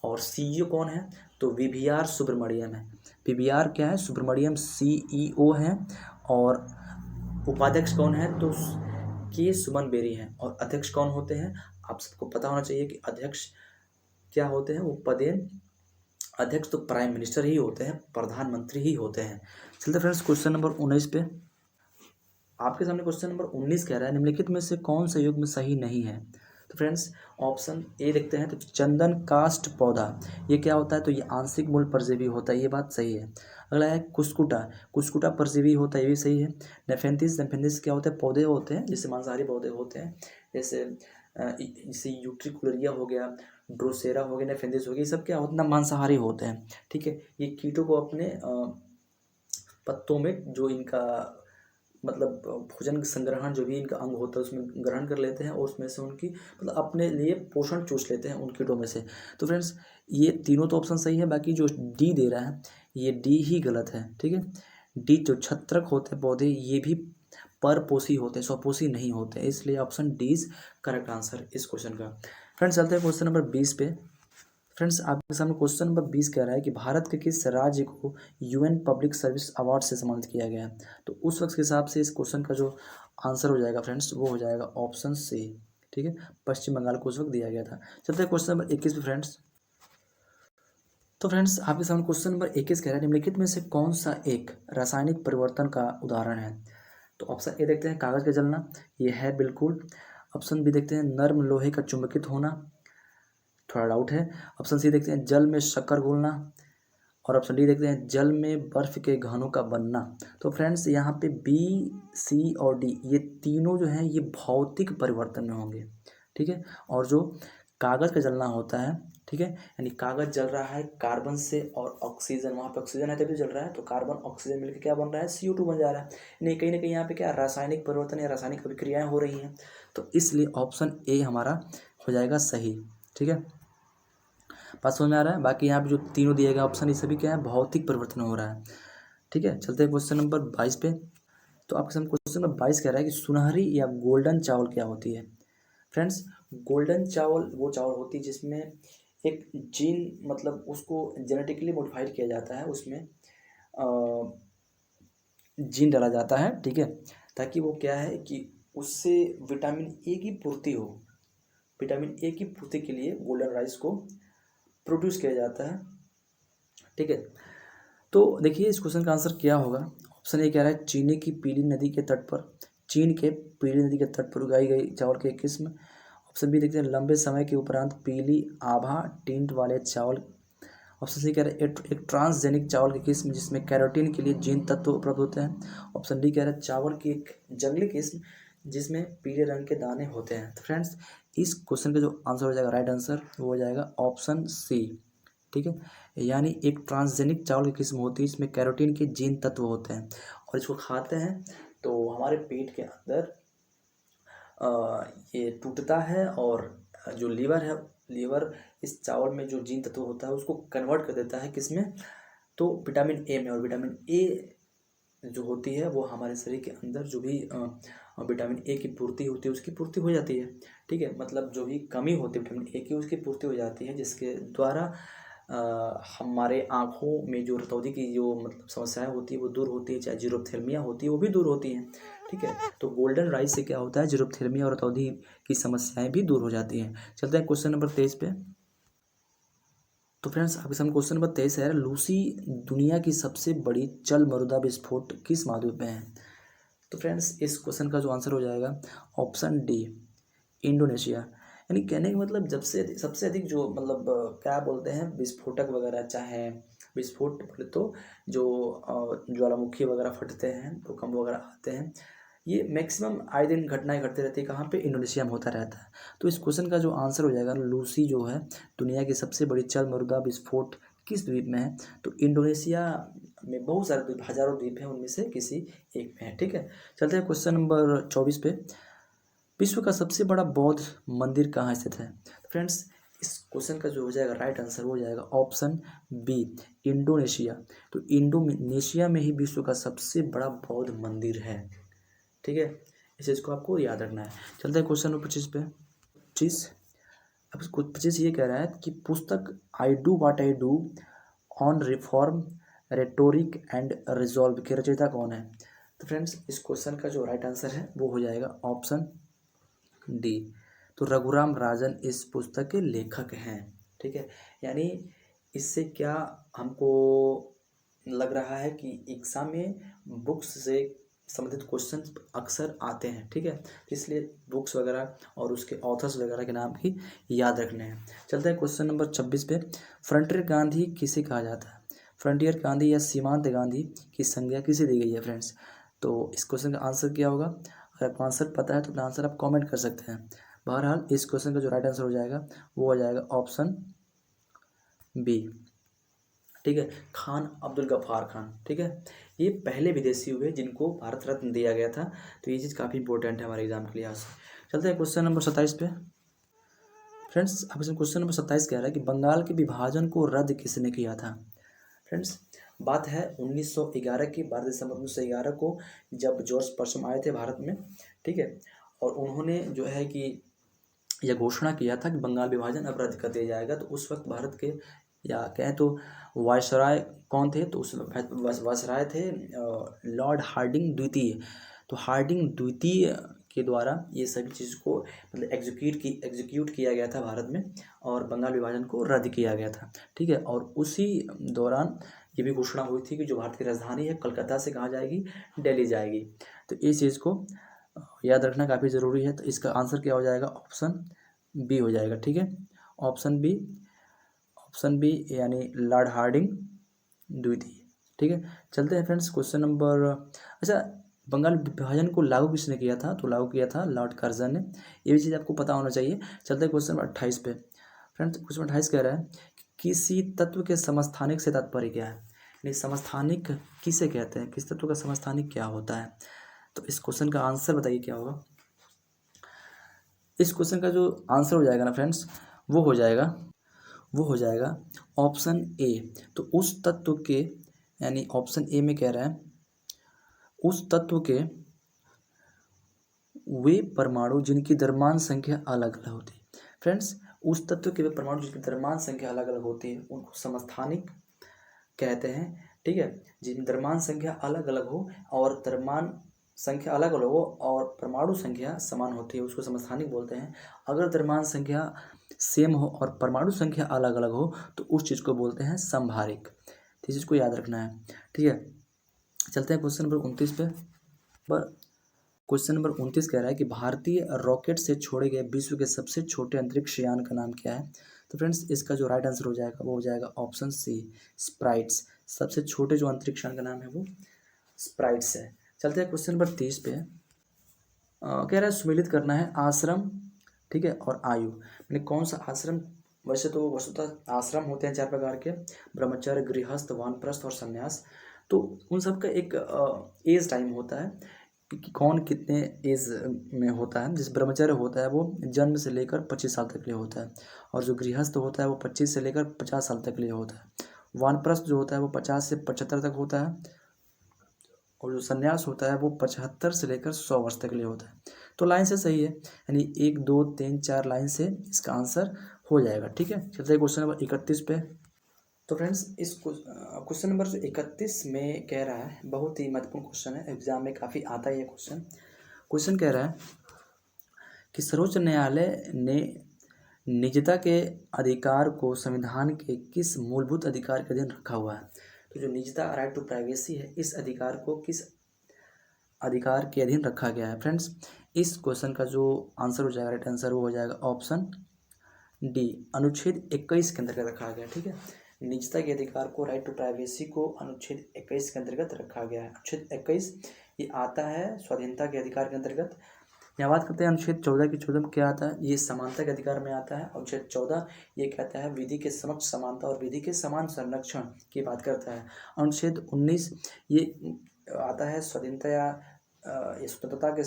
और सीईओ कौन है, तो वीवीआर सुब्रमण्यम है। वीवीआर क्या है, सुब्रमण्यम सीईओ हैं। और उपाध्यक्ष कौन है, तो के सुमन बेरी हैं। और अध्यक्ष कौन होते हैं, आप सबको पता होना चाहिए कि अध्यक्ष क्या होते हैं, वो पदेन अध्यक्ष तो प्राइम मिनिस्टर ही होते हैं, प्रधानमंत्री ही होते हैं। चलते फ्रेंड्स क्वेश्चन नंबर 19 पे। आपके सामने क्वेश्चन नंबर 19 कह रहा है निम्नलिखित में से कौन सा युग्म सही नहीं है। तो फ्रेंड्स ऑप्शन ए देखते हैं, तो चंदन काष्ठ पौधा ये क्या होता है, तो ये आंशिक मूल परजीवी होता है, ये बात सही है। अगला है कुस्कुटा, कुस्कुटा परजीवी होता है, ये भी सही है। नेफेंथिस, नेफेंथिस क्या होता है, पौधे होते हैं, जैसे मांसाहारी पौधे होते हैं, जैसे यूट्रिकुलरिया हो गया, ड्रोसेरा हो गया, नेफेंथिस हो गया, ये सब क्या होता है, मांसाहारी होते हैं, ठीक है। ये कीटों को अपने पत्तों में जो इनका मतलब भोजन संग्रहण जो भी इनका अंग होता है उसमें ग्रहण कर लेते हैं और उसमें से उनकी मतलब अपने लिए पोषण चूस लेते हैं उन कीटों में से। तो फ्रेंड्स ये तीनों तो ऑप्शन सही है, बाकी जो डी दे रहा है ये डी ही गलत है, ठीक है। डी जो छत्रक होते हैं पौधे ये भी परपोषी होते हैं, स्वपोषी नहीं होते, इसलिए option D is correct answer इस क्वेश्चन का। फ्रेंड्स चलते हैं क्वेश्चन नंबर 20 पे। फ्रेंड्स आपके सामने क्वेश्चन नंबर 20 कह रहा है कि भारत के किस राज्य को यूएन पब्लिक सर्विस अवार्ड से सम्मानित किया गया है। तो उस वक्त के हिसाब से इस क्वेश्चन का जो आंसर हो जाएगा फ्रेंड्स वो हो जाएगा ऑप्शन सी, ठीक है, पश्चिम बंगाल को उस वक्त दिया गया था। चलते हैं क्वेश्चन नंबर 21 पे फ्रेंड्स। तो फ्रेंड्स आपके सामने क्वेश्चन नंबर 21 कह रहा है निम्नलिखित में से कौन सा एक रासायनिक परिवर्तन का उदाहरण है। तो ऑप्शन ए देखते हैं कागज का जलना, ये है बिल्कुल। ऑप्शन बी देखते हैं नर्म लोहे का चुंबकित होना, थोड़ा डाउट है। ऑप्शन सी देखते हैं जल में शक्कर घुलना। और ऑप्शन डी देखते हैं जल में बर्फ के घनों का बनना। तो फ्रेंड्स यहाँ पे बी, सी और डी ये तीनों जो हैं ये भौतिक परिवर्तन में होंगे, ठीक है। और जो कागज़ का जलना होता है, ठीक है, यानी कागज़ जल रहा है कार्बन से और ऑक्सीजन, वहाँ पे ऑक्सीजन है तभी जल रहा है, तो कार्बन ऑक्सीजन मिलकर क्या बन रहा है, CO2 बन जा रहा है। नहीं कहीं ना कहीं यहाँ पे क्या रासायनिक परिवर्तन या रासायनिक अभिक्रियाएँ हो रही हैं, तो इसलिए ऑप्शन ए हमारा हो जाएगा सही, ठीक है। बात समझ में आ रहा है। बाकी यहाँ पे जो तीनों दिए गए ऑप्शन ये सभी क्या है, भौतिक परिवर्तन हो रहा है, ठीक है। चलते हैं क्वेश्चन नंबर 22 पे। तो आपके सामने क्वेश्चन नंबर 22 कह रहा है कि सुनहरी या गोल्डन चावल क्या होती है। फ्रेंड्स गोल्डन चावल वो चावल होती है जिसमें एक जीन मतलब उसको जेनेटिकली मॉडिफाइड किया जाता है, उसमें जीन डाला जाता है, ठीक है, ताकि वो क्या है कि उससे विटामिन ए की पूर्ति हो। विटामिन ए की पूर्ति के लिए गोल्डन राइस को प्रोड्यूस किया जाता है, ठीक है। तो देखिए इस क्वेश्चन का आंसर क्या होगा। ऑप्शन ए कह रहा है चीन की पीली नदी के तट पर, चीन के पीली नदी के तट पर उगाई गई चावल की एक किस्म। ऑप्शन बी देखते हैं लंबे समय के उपरांत पीली आभा टिंट वाले चावल। ऑप्शन सी कह रहा है एक ट्रांसजेनिक चावल की किस्म जिसमें कैरोटीन के लिए जीन तत्व उपलब्ध होते हैं। ऑप्शन डी कह रहा है चावल की एक जंगली किस्म जिसमें पीले रंग के दाने होते हैं। तो फ्रेंड्स इस क्वेश्चन का जो आंसर हो जाएगा, राइट आंसर वो हो जाएगा ऑप्शन सी। ठीक है, यानी एक ट्रांसजेनिक चावल की किस्म होती है, इसमें कैरोटीन के जीन तत्व होते हैं और इसको खाते हैं तो हमारे पेट के अंदर ये टूटता है और जो लीवर है, लीवर इस चावल में जो जीन तत्व होता है उसको कन्वर्ट कर देता है किसमें, तो विटामिन ए में। और विटामिन ए जो होती है वो हमारे शरीर के अंदर जो भी विटामिन ए की पूर्ति होती है उसकी पूर्ति हो जाती है। ठीक है, मतलब जो भी कमी होती है विटामिन ए की उसकी पूर्ति हो जाती है, जिसके द्वारा हमारे आँखों में जो रतौंधी की जो मतलब समस्याएं होती है वो दूर होती है, चाहे जीरोप्थेल्मिया होती है वो भी दूर होती हैं। ठीक है, तो गोल्डन राइस से क्या होता है, जीरोप्थेल्मिया और रतौंधी की समस्याएं भी दूर हो जाती हैं। चलते हैं क्वेश्चन नंबर 23 पे। तो फ्रेंड्स आपके सामने क्वेश्चन नंबर 23 है, लूसी दुनिया की सबसे बड़ी जल मरुदा विस्फोट किस महाद्वीप में है। तो फ्रेंड्स इस क्वेश्चन का जो आंसर हो जाएगा ऑप्शन डी, इंडोनेशिया। यानी कहने का मतलब जब से सबसे अधिक जो मतलब क्या बोलते हैं विस्फोटक वगैरह, चाहे विस्फोट बोले तो जो ज्वालामुखी वगैरह फटते हैं, भूकंप वगैरह आते हैं, ये मैक्सिमम आए दिन घटनाएं घटती रहती है, कहाँ पे, इंडोनेशिया में होता रहता है। तो इस क्वेश्चन का जो आंसर हो जाएगा, लूसी जो है दुनिया की सबसे बड़ी जल मरुदा विस्फोट किस द्वीप में है, तो इंडोनेशिया में बहुत सारे द्वीप, हजारों द्वीप हैं, उनमें से किसी एक में है। ठीक है, चलते हैं क्वेश्चन नंबर 24 पे। विश्व का सबसे बड़ा बौद्ध मंदिर कहाँ स्थित है। फ्रेंड्स इस क्वेश्चन का जो हो जाएगा राइट आंसर हो जाएगा ऑप्शन बी, इंडोनेशिया। तो इंडोनेशिया में ही विश्व का सबसे बड़ा बौद्ध मंदिर है। ठीक है, इस चीज़ को आपको याद रखना है। चलते हैं क्वेश्चन नंबर 25 पे। 25, अब 25 ये कह रहा है कि पुस्तक I do what I do on reform rhetoric and resolve के रचयिता कौन है। तो फ्रेंड्स इस क्वेश्चन का जो राइट आंसर है वो हो जाएगा ऑप्शन डी, तो रघुराम राजन इस पुस्तक के लेखक हैं। ठीक है, यानी इससे क्या हमको लग रहा है कि एग्ज़ाम में बुक्स से संबंधित क्वेश्चन अक्सर आते हैं। ठीक है, इसलिए बुक्स वगैरह और उसके ऑथर्स वगैरह के नाम भी याद रखने हैं। चलते हैं क्वेश्चन नंबर 26 पे। फ्रंटियर गांधी किसे कहा जाता है। फ्रंटियर गांधी या सीमांत गांधी की संज्ञा किसे दी गई है फ्रेंड्स। तो इस क्वेश्चन का आंसर क्या होगा, अगर आपको आंसर पता है तो अपना आंसर आप कमेंट कर सकते हैं। बहरहाल इस क्वेश्चन का जो राइट आंसर हो जाएगा वो हो जाएगा ऑप्शन बी। ठीक है, खान अब्दुल गफ्फार खान। ठीक है, ये पहले विदेशी हुए जिनको भारत रत्न दिया गया था, तो ये चीज़ काफ़ी इंपॉर्टेंट है हमारे एग्जाम के लिहाज से। चलते हैं क्वेश्चन नंबर 27 पे। फ्रेंड्स अब इसमें क्वेश्चन नंबर 27 कह रहा है कि बंगाल के विभाजन को रद्द किसने किया था। फ्रेंड्स बात है 1911 की, 12 दिसंबर 1911 को, जब जॉर्ज परसम आए थे भारत में। ठीक है, और उन्होंने जो है कि यह घोषणा किया था कि बंगाल विभाजन अब रद्द कर दिया जाएगा। तो उस वक्त भारत के या कहें तो वायसराय कौन थे, तो उस वायसराय थे लॉर्ड हार्डिंग द्वितीय। तो हार्डिंग द्वितीय के द्वारा ये सभी चीज़ को मतलब एग्जीक्यूट किया गया था भारत में, और बंगाल विभाजन को रद्द किया गया था। ठीक है, और उसी दौरान ये भी घोषणा हुई थी कि जो भारत की राजधानी है कलकत्ता से कहाँ जाएगी, दिल्ली जाएगी। तो इस चीज़ को याद रखना काफ़ी ज़रूरी है। तो इसका आंसर क्या हो जाएगा, ऑप्शन बी हो जाएगा। ठीक है, ऑप्शन बी, ऑप्शन बी यानी लॉर्ड हार्डिंग द्वितीय। ठीक है, चलते हैं फ्रेंड्स क्वेश्चन नंबर, अच्छा बंगाल विभाजन को लागू किसने किया था, तो लागू किया था लॉर्ड कर्जन ने। ये भी चीज़ आपको पता होना चाहिए। चलते हैं क्वेश्चन नंबर 28 पे। फ्रेंड्स क्वेश्चन 28 कह रहा है कि किसी तत्व के समस्थानिक से तात्पर्य क्या है। यानी समस्थानिक किसे कहते हैं, किस तत्व का समस्थानिक क्या होता है। तो इस क्वेश्चन का आंसर बताइए क्या होगा। इस क्वेश्चन का जो आंसर हो जाएगा ना फ्रेंड्स वो हो जाएगा ऑप्शन ए। तो उस तत्व के, यानी ऑप्शन ए में कह रहा है उस तत्व के वे परमाणु जिनकी द्रव्यमान संख्या अलग अलग होती है। फ्रेंड्स उस तत्व के वे परमाणु जिनकी द्रव्यमान संख्या अलग अलग होती है उनको समस्थानिक कहते हैं। ठीक है, जिनमें द्रव्यमान संख्या अलग अलग हो और द्रव्यमान संख्या अलग अलग हो और परमाणु संख्या समान होती है उसको समस्थानिक बोलते हैं। अगर द्रव्यमान संख्या सेम हो और परमाणु संख्या अलग अलग हो तो उस चीज़ को बोलते हैं समभारिक। तो इस चीज़ को याद रखना है। ठीक है, चलते हैं क्वेश्चन नंबर 29 पे। क्वेश्चन नंबर 29 कह रहा है कि भारतीय रॉकेट से छोड़े गए विश्व के सबसे छोटे अंतरिक्ष यान का नाम क्या है। तो फ्रेंड्स इसका जो राइट आंसर हो जाएगा वो हो जाएगा ऑप्शन सी, स्प्राइट्स। सबसे छोटे जो अंतरिक्ष यान का नाम है वो स्प्राइट्स है। चलते हैं क्वेश्चन नंबर 30 पे। कह रहा है सुमेलित करना है आश्रम, ठीक है, और आयु। मैंने कौन सा आश्रम, वैसे तो वस्तुतः आश्रम होते हैं 4 प्रकार के, ब्रह्मचर्य, गृहस्थ, वानप्रस्थ और संन्यास। तो उन सब का एक एज टाइम होता है कि कौन कितने एज में होता है। जैसे ब्रह्मचर्य होता है वो जन्म से लेकर 25 साल तक के लिए होता है, और जो गृहस्थ होता है वो 25 से लेकर 50 साल तक के लिए होता है। वानप्रस्थ जो होता है वो 50 से 75 तक होता है, और जो संन्यास होता है वो 75 से लेकर 100 वर्ष तक के लिए होता है। तो लाइन से सही है, यानी 1 2 3 4 लाइन से इसका आंसर हो जाएगा। ठीक है, चलते हैं क्वेश्चन नंबर 31 पे। तो फ्रेंड्स इस क्वेश्चन नंबर जो 31 में कह रहा है, बहुत ही महत्वपूर्ण क्वेश्चन है, एग्जाम में काफ़ी आता है ये क्वेश्चन। क्वेश्चन कह रहा है कि सर्वोच्च न्यायालय ने निजता के अधिकार को संविधान के किस मूलभूत अधिकार के अधीन रखा हुआ है। तो जो निजता, राइट टू प्राइवेसी है, इस अधिकार को किस अधिकार के अधीन रखा गया है। फ्रेंड्स इस क्वेश्चन का जो आंसर हो जाएगा, राइट आंसर वो हो जाएगा ऑप्शन डी, अनुच्छेद 21 के अंतर्गत रखा गया। ठीक है, निजता के अधिकार को, राइट टू प्राइवेसी को अनुच्छेद 21 के अंतर्गत रखा गया है। अनुच्छेद 21 ये आता है स्वाधीनता के अधिकार के अंतर्गत। यहाँ बात करते हैं अनुच्छेद 14 की। 14 में क्या आता है, ये समानता के अधिकार में आता है। अनुच्छेद 14 ये कहता है विधि के समक्ष समानता और विधि के समान संरक्षण की बात करता है। अनुच्छेद 19 ये आता है स्वाधीनता या स्वतंत्रता के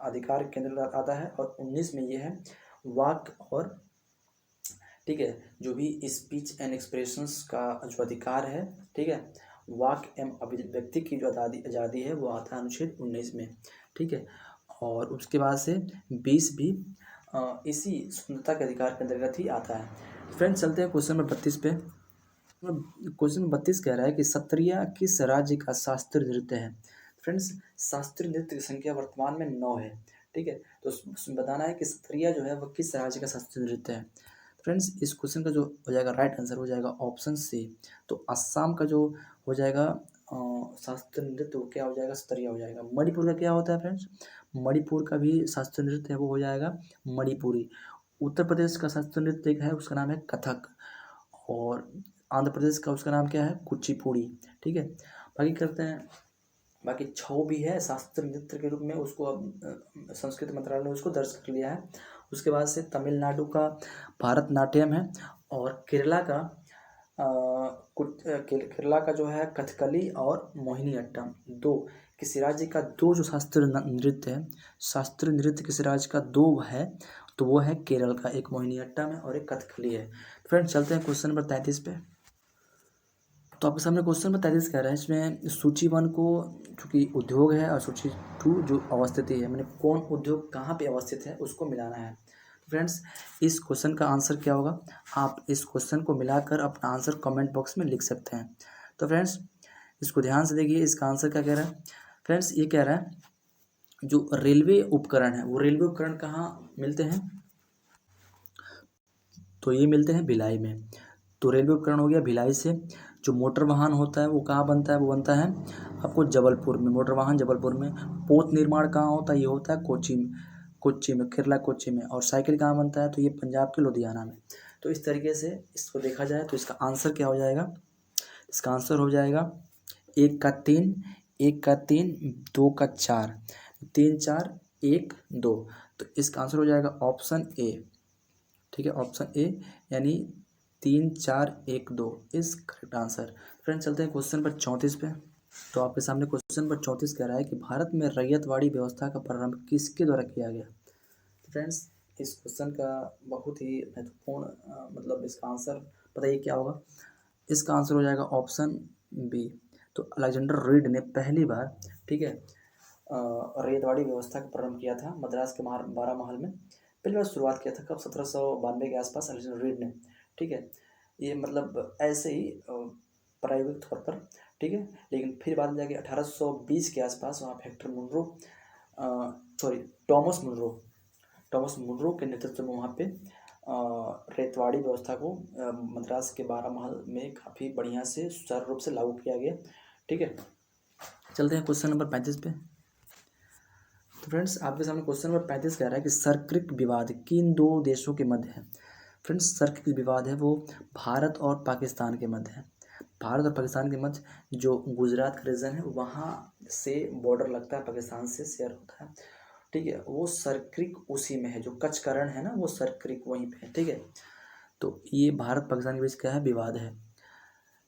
अधिकार के अंतर्गत आता है, और 19 में ये है वाक और, ठीक है, जो भी स्पीच एंड एक्सप्रेशंस का जो अधिकार है, ठीक है, वाक एवं अभिव्यक्ति की जो आज़ादी है वो आता है अनुच्छेद 19 में। ठीक है, और उसके बाद से 20 भी इसी स्वतंत्रता के अधिकार के अंतर्गत ही आता है। फ्रेंड्स चलते हैं क्वेश्चन नंबर 32 पे। क्वेश्चन नंबर 32 कह रहा है कि सत्रिया किस राज्य का शास्त्रीय नृत्य है। फ्रेंड्स शास्त्रीय नृत्य की संख्या वर्तमान में 9 है। ठीक है, तो उसमें बताना है कि सत्रिया जो है वह किस राज्य का शास्त्रीय नृत्य है। फ्रेंड्स इस क्वेश्चन का जो हो जाएगा राइट आंसर हो जाएगा ऑप्शन सी। तो असम का जो हो जाएगा शास्त्रीय नृत्य वो क्या हो जाएगा, सत्रिया हो जाएगा। मणिपुर का क्या होता है फ्रेंड्स, मणिपुर का भी शास्त्रीय नृत्य है वो हो जाएगा मणिपुरी। उत्तर प्रदेश का शास्त्रीय नृत्य एक है, उसका नाम है कथक, और आंध्र प्रदेश का उसका नाम क्या है, कुचिपुड़ी। ठीक है, बाकी करते हैं, बाकी छऊ भी है शास्त्रीय नृत्य के रूप में, उसको अब संस्कृति मंत्रालय ने उसको दर्ज कर लिया है। उसके बाद से तमिलनाडु का भारतनाट्यम है, और केरला का केरला का जो है कथकली और मोहिनीअट्टम। दो किसी राज्य का दो जो शास्त्रीय नृत्य है, शास्त्रीय नृत्य किसी राज्य का दो है, तो वो है केरल का, एक मोहिनीअट्टम है और एक कथकली है। फ्रेंड्स चलते हैं क्वेश्चन नंबर 33 पे। तो आपके सामने क्वेश्चन नंबर 33 कह रहा है, इसमें सूची 1 को चूँकि उद्योग है और सूची 2 जो अवस्थिति है, मैंने कौन उद्योग कहाँ पे अवस्थित है उसको मिलाना है। फ्रेंड्स इस क्वेश्चन का आंसर क्या होगा, आप इस क्वेश्चन को मिलाकर अपना आंसर कमेंट बॉक्स में लिख सकते हैं। तो फ्रेंड्स इसको ध्यान से देखिए, इसका आंसर क्या कह रहा है। फ्रेंड्स ये कह रहा है जो रेलवे उपकरण है, वो रेलवे उपकरण कहाँ मिलते हैं, तो ये मिलते हैं भिलाई में। तो रेलवे उपकरण हो गया भिलाई से। जो मोटर वाहन होता है वो कहाँ बनता है, वो बनता है आपको जबलपुर में, मोटर वाहन जबलपुर में। पोत निर्माण कहाँ होता है, ये होता है कोच्चि में, केरला कोच्चि में। और साइकिल कहाँ बनता है, तो ये पंजाब के लुधियाना में। तो इस तरीके से इसको देखा जाए तो इसका आंसर क्या हो जाएगा, इसका आंसर हो जाएगा 1 का 3, 1 का 3, 2 का 4, 3 4 1 2। तो इसका आंसर हो जाएगा ऑप्शन ए। ठीक है, ऑप्शन ए, यानी 3 4 1 2 इस करेक्ट आंसर। फ्रेंड्स चलते हैं क्वेश्चन नंबर 34 पे। तो आपके सामने क्वेश्चन नंबर 34 कह रहा है कि भारत में रैयतवाड़ी व्यवस्था का प्रारंभ किसके द्वारा किया गया। तो फ्रेंड्स इस क्वेश्चन का बहुत ही महत्वपूर्ण मतलब इसका आंसर बताइए क्या होगा। इसका आंसर हो जाएगा ऑप्शन बी। तो अलेक्जेंडर रीड ने पहली बार, ठीक है, रैयतवाड़ी व्यवस्था का प्रारंभ किया था मद्रास के 12 महल में। पहली बार शुरुआत किया था कब, 1792 के आसपास अलेक्जेंडर रीड ने। ठीक है, ये मतलब ऐसे ही प्रायोगिक तौर पर, ठीक है, लेकिन फिर बाद में जाके 1820 के आसपास वहाँ फैक्टर मुनरो टॉमस मुनरो के नेतृत्व में वहाँ पे रैयतवाड़ी व्यवस्था को मद्रास के 12 महल में काफ़ी बढ़िया से सुचारू रूप से लागू किया गया। ठीक है, चलते हैं क्वेश्चन नंबर 35 पे। तो फ्रेंड्स आपके सामने क्वेश्चन नंबर 35 कह रहा है कि सर्किक विवाद किन दो देशों के मध्य है। फ्रेंड्स सर्किक विवाद है वो भारत और पाकिस्तान के मध्य है। भारत और पाकिस्तान के मध्य जो गुजरात का रीजन है वहाँ से बॉर्डर लगता है, पाकिस्तान से शेयर होता है। ठीक है, वो सरक्रिक उसी में है, जो कचकरण है ना वो सरक्रिक वहीं पे है। ठीक है, तो ये भारत पाकिस्तान के बीच क्या है, विवाद है।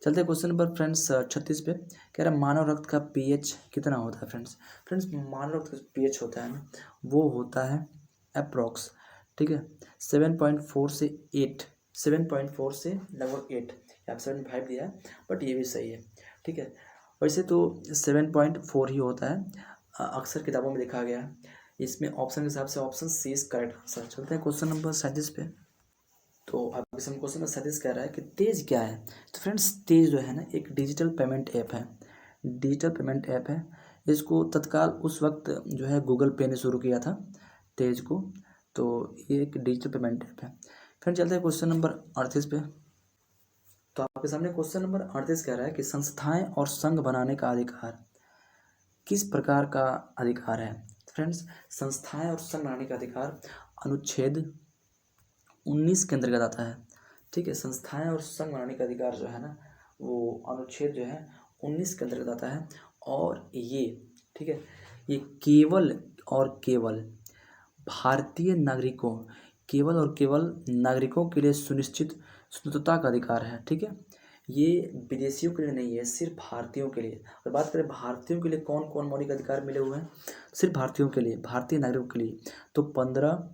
चलते हैं क्वेश्चन नंबर फ्रेंड्स 36 पे। कह रहा है मानव रक्त का पीएच कितना होता है फ्रेंड्स। फ्रेंड्स मानव रक्त का पीएच होता है ना, वो होता है अप्रॉक्स, ठीक है, 7.4 से 8, 7.4 से लगभग 8, यहाँ 7.5 दिया है बट ये भी सही है। ठीक है, वैसे तो 7.4 ही होता है, अक्सर किताबों में देखा गया है। इसमें ऑप्शन के हिसाब से option C is correct answer. चलते हैं क्वेश्चन नंबर 37 पे। तो आपके सामने क्वेश्चन में सतीश कह रहा है कि तेज क्या है। तो फ्रेंड्स तेज जो है ना एक डिजिटल पेमेंट ऐप है, डिजिटल पेमेंट ऐप है। इसको तत्काल उस वक्त जो है गूगल पे ने शुरू किया था तेज को, तो ये एक डिजिटल पेमेंट ऐप है। फिर चलते हैं क्वेश्चन नंबर 38 पे। तो आपके सामने क्वेश्चन नंबर 38 कह रहा है कि संस्थाएं और संघ बनाने का अधिकार किस प्रकार का अधिकार है। फ्रेंड्स संस्थाएं और संघ बनाने का अधिकार अनुच्छेद 19 के अंतर्गत आता है। ठीक है, संस्थाएं और संघ बनाने का अधिकार जो है ना वो अनुच्छेद जो है 19 के अंतर्गत आता है। और ये ठीक है, ये केवल और केवल भारतीय नागरिकों, केवल और केवल नागरिकों के लिए सुनिश्चित स्वतंत्रता का अधिकार है। ठीक है, ये विदेशियों के लिए नहीं है, सिर्फ भारतीयों के लिए। और बात करें भारतीयों के लिए कौन कौन मौलिक अधिकार मिले हुए हैं, सिर्फ भारतीयों के लिए, भारतीय नागरिकों के लिए तो 15,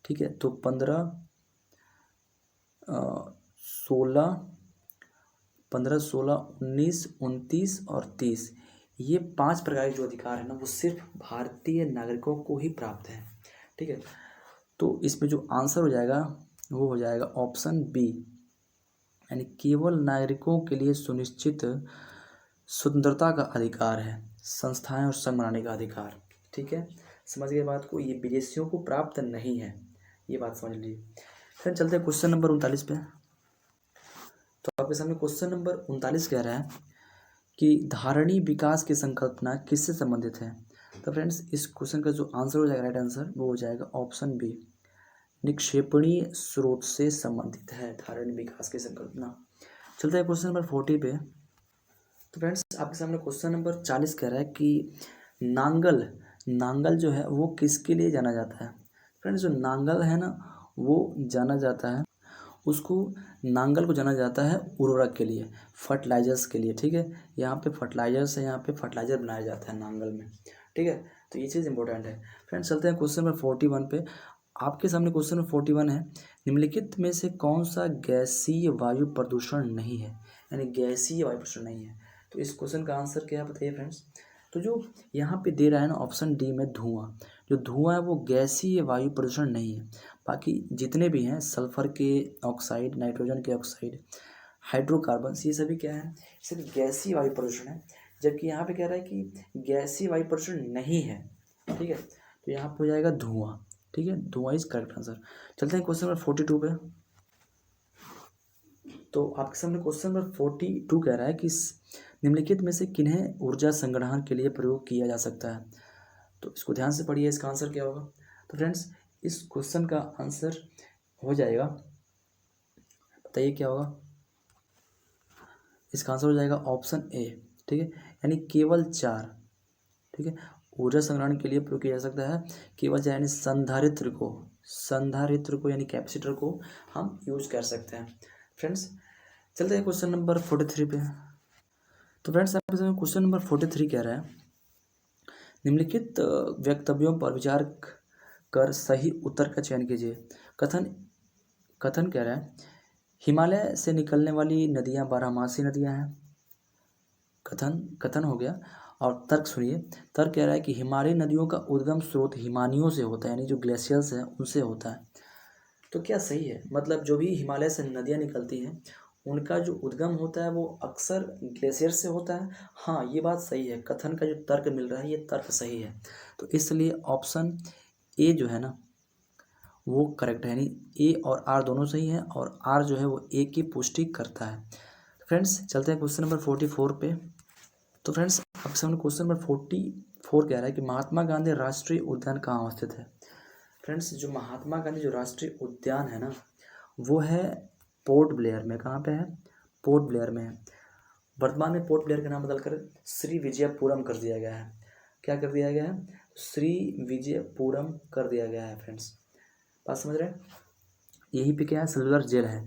ठीक है, तो 15, 16, 19, 29 और 30, ये 5 प्रकार के जो अधिकार है ना वो सिर्फ भारतीय नागरिकों को ही प्राप्त है। ठीक है, तो इसमें जो आंसर हो जाएगा वो हो जाएगा ऑप्शन बी, यानी केवल नागरिकों के लिए सुनिश्चित स्वतंत्रता का अधिकार है, संस्थाएं और संघ बनाने का अधिकार। ठीक है, समझ गए बात को, ये विदेशियों को प्राप्त नहीं है, ये बात समझ लीजिए। फिर चलते हैं क्वेश्चन नंबर 39 पे। तो आपके सामने क्वेश्चन नंबर 39 कह रहा है कि धारणी विकास की संकल्पना किससे संबंधित है। तो फ्रेंड्स इस क्वेश्चन का जो आंसर हो जाएगा, राइट आंसर वो हो जाएगा ऑप्शन बी, निक्षेपणीय स्रोत से संबंधित है धारणी विकास की संकल्पना। चलते हैं क्वेश्चन नंबर 40 पे। तो फ्रेंड्स आपके सामने क्वेश्चन नंबर 40 कह रहा है कि नांगल, नांगल जो है वो किसके लिए जाना जाता है। फ्रेंड्स जो नांगल है ना वो जाना जाता है, उसको नांगल को जाना जाता है उर्वरक के लिए, फर्टिलाइजर्स के लिए। ठीक है, यहाँ पे फर्टिलाइजर्स है, यहाँ पे फर्टिलाइजर बनाया जाता है नांगल में। ठीक है, तो ये चीज़ इंपॉर्टेंट है। फ्रेंड्स चलते हैं क्वेश्चन नंबर 41 पे। आपके सामने क्वेश्चन नंबर 41 है, निम्नलिखित में से कौन सा गैसीय वायु प्रदूषण नहीं है, यानी गैसीय वायु प्रदूषण नहीं है। तो इस क्वेश्चन का आंसर क्या है बताइए फ्रेंड्स। तो जो यहाँ पे दे रहा है ना ऑप्शन डी में धुआं, जो धुआं है वो गैसीय वायु प्रदूषण नहीं है। बाकी जितने भी हैं सल्फर के ऑक्साइड, नाइट्रोजन के ऑक्साइड, हाइड्रोकार्बन, ये सभी क्या है, सिर्फ गैसीय वायु प्रदूषण है। जबकि यहाँ पे कह रहा है कि गैसीय वायु प्रदूषण नहीं है। ठीक है, तो यहाँ पे हो जाएगा धुआं। ठीक है, धुआं इज करेक्ट आंसर। चलते हैं क्वेश्चन नंबर 42 पे। तो आपके सामने क्वेश्चन नंबर 42 कह रहा है कि निम्नलिखित में से किन्हें ऊर्जा संग्रहण के लिए प्रयोग किया जा सकता है। तो इसको ध्यान से पढ़िए, इसका आंसर क्या होगा। तो फ्रेंड्स इस क्वेश्चन का आंसर हो जाएगा, बताइए क्या होगा। इसका आंसर हो जाएगा ऑप्शन ए। ठीक है, यानी केवल 4। ठीक है, ऊर्जा संग्रहण के लिए प्रयोग किया जा सकता है केवल 4, यानी संधारित्र को, संधारित्र को यानी कैपेसिटर को हम यूज कर सकते हैं। फ्रेंड्स चलते हैं क्वेश्चन नंबर 43 पे। तो फ्रेंड्स आपके सामने क्वेश्चन नंबर 43 कह रहा है, निम्नलिखित वक्तव्यों पर विचार कर सही उत्तर का चयन कीजिए। कथन, कथन कह रहा है हिमालय से निकलने वाली नदियां बारहमासी नदियां हैं। कथन, कथन हो गया। और तर्क सुनिए, तर्क कह रहा है कि हिमालयी नदियों का उद्गम स्रोत हिमानियों से होता है, यानी जो ग्लेशियर्स हैं उनसे होता है। तो क्या सही है, मतलब जो भी हिमालय से नदियाँ निकलती हैं उनका जो उद्गम होता है वो अक्सर ग्लेशियर से होता है। हाँ ये बात सही है, कथन का जो तर्क मिल रहा है ये तर्क सही है। तो इसलिए ऑप्शन ए जो है ना वो करेक्ट है, यानी ए और आर दोनों सही हैं और आर जो है वो ए की पुष्टि करता है। फ्रेंड्स चलते हैं क्वेश्चन नंबर 44 पे। तो फ्रेंड्स आपके सामने क्वेश्चन नंबर 44 कह रहा है कि महात्मा गांधी राष्ट्रीय उद्यान कहाँ अवस्थित है। फ्रेंड्स जो महात्मा गांधी जो राष्ट्रीय उद्यान है ना वो है पोर्ट ब्लेयर में। कहाँ पे है, पोर्ट ब्लेयर में है। वर्तमान में पोर्ट ब्लेयर का नाम बदलकर श्री विजयपुरम कर दिया गया है। क्या कर दिया गया है, श्री विजयपुरम कर दिया गया है फ्रेंड्स। बात समझ रहे हैं? यहीं पे क्या है, सिल्वर जेल है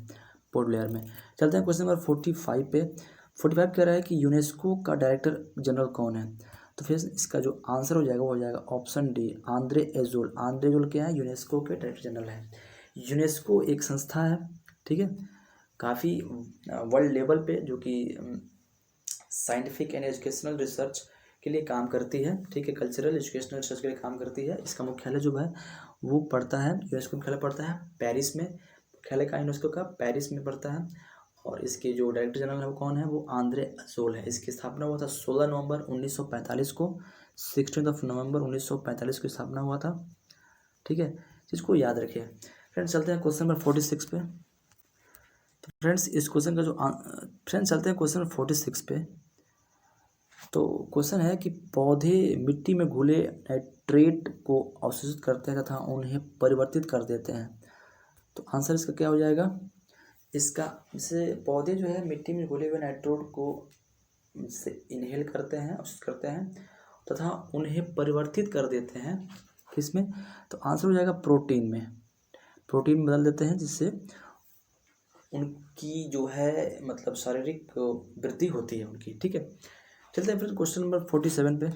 पोर्ट ब्लेयर में। चलते हैं क्वेश्चन नंबर 45 पे। 45 कह रहा है कि यूनेस्को का डायरेक्टर जनरल कौन है? तो फिर इसका जो आंसर हो जाएगा वो हो जाएगा option D, Andre azole. Andre azole क्या है? यूनेस्को के डायरेक्टर जनरल है। यूनेस्को एक संस्था है, ठीक है, काफ़ी वर्ल्ड लेवल पे, जो कि साइंटिफिक एंड एजुकेशनल रिसर्च के लिए काम करती है, ठीक है, कल्चरल एजुकेशनल रिसर्च के लिए काम करती है। इसका मुख्यालय जो है वो पड़ता है, यूनेस्को मुख्यालय पड़ता है पेरिस में। मुख्यालय का यूनेस्को का पेरिस में पड़ता है। और इसके जो डायरेक्टर जनरल है वो कौन है? वो आंद्रे अजोल है। इसकी स्थापना हुआ था 16 नवंबर 1945 को, 16 नवंबर 1945 को स्थापना हुआ था, ठीक है, जिसको याद रखिए। फ्रेंड्स चलते हैं क्वेश्चन नंबर 46 पे। तो फ्रेंड्स इस क्वेश्चन का जो फ्रेंड्स चलते हैं क्वेश्चन नंबर 46 पे। तो क्वेश्चन है कि पौधे मिट्टी में घुले नाइट्रेट को अवशोषित करते हैं तथा उन्हें परिवर्तित कर देते हैं। तो आंसर इसका क्या हो जाएगा? इसका जैसे पौधे जो है मिट्टी में घुले हुए नाइट्रोट को से इनहेल करते हैं, अवशोषित करते हैं तथा उन्हें परिवर्तित कर देते हैं किसमें? तो आंसर हो जाएगा प्रोटीन में। प्रोटीन में बदल देते हैं, जिससे उनकी जो है मतलब शारीरिक वृद्धि होती है उनकी, ठीक है। चलते हैं फिर क्वेश्चन नंबर 47 पे।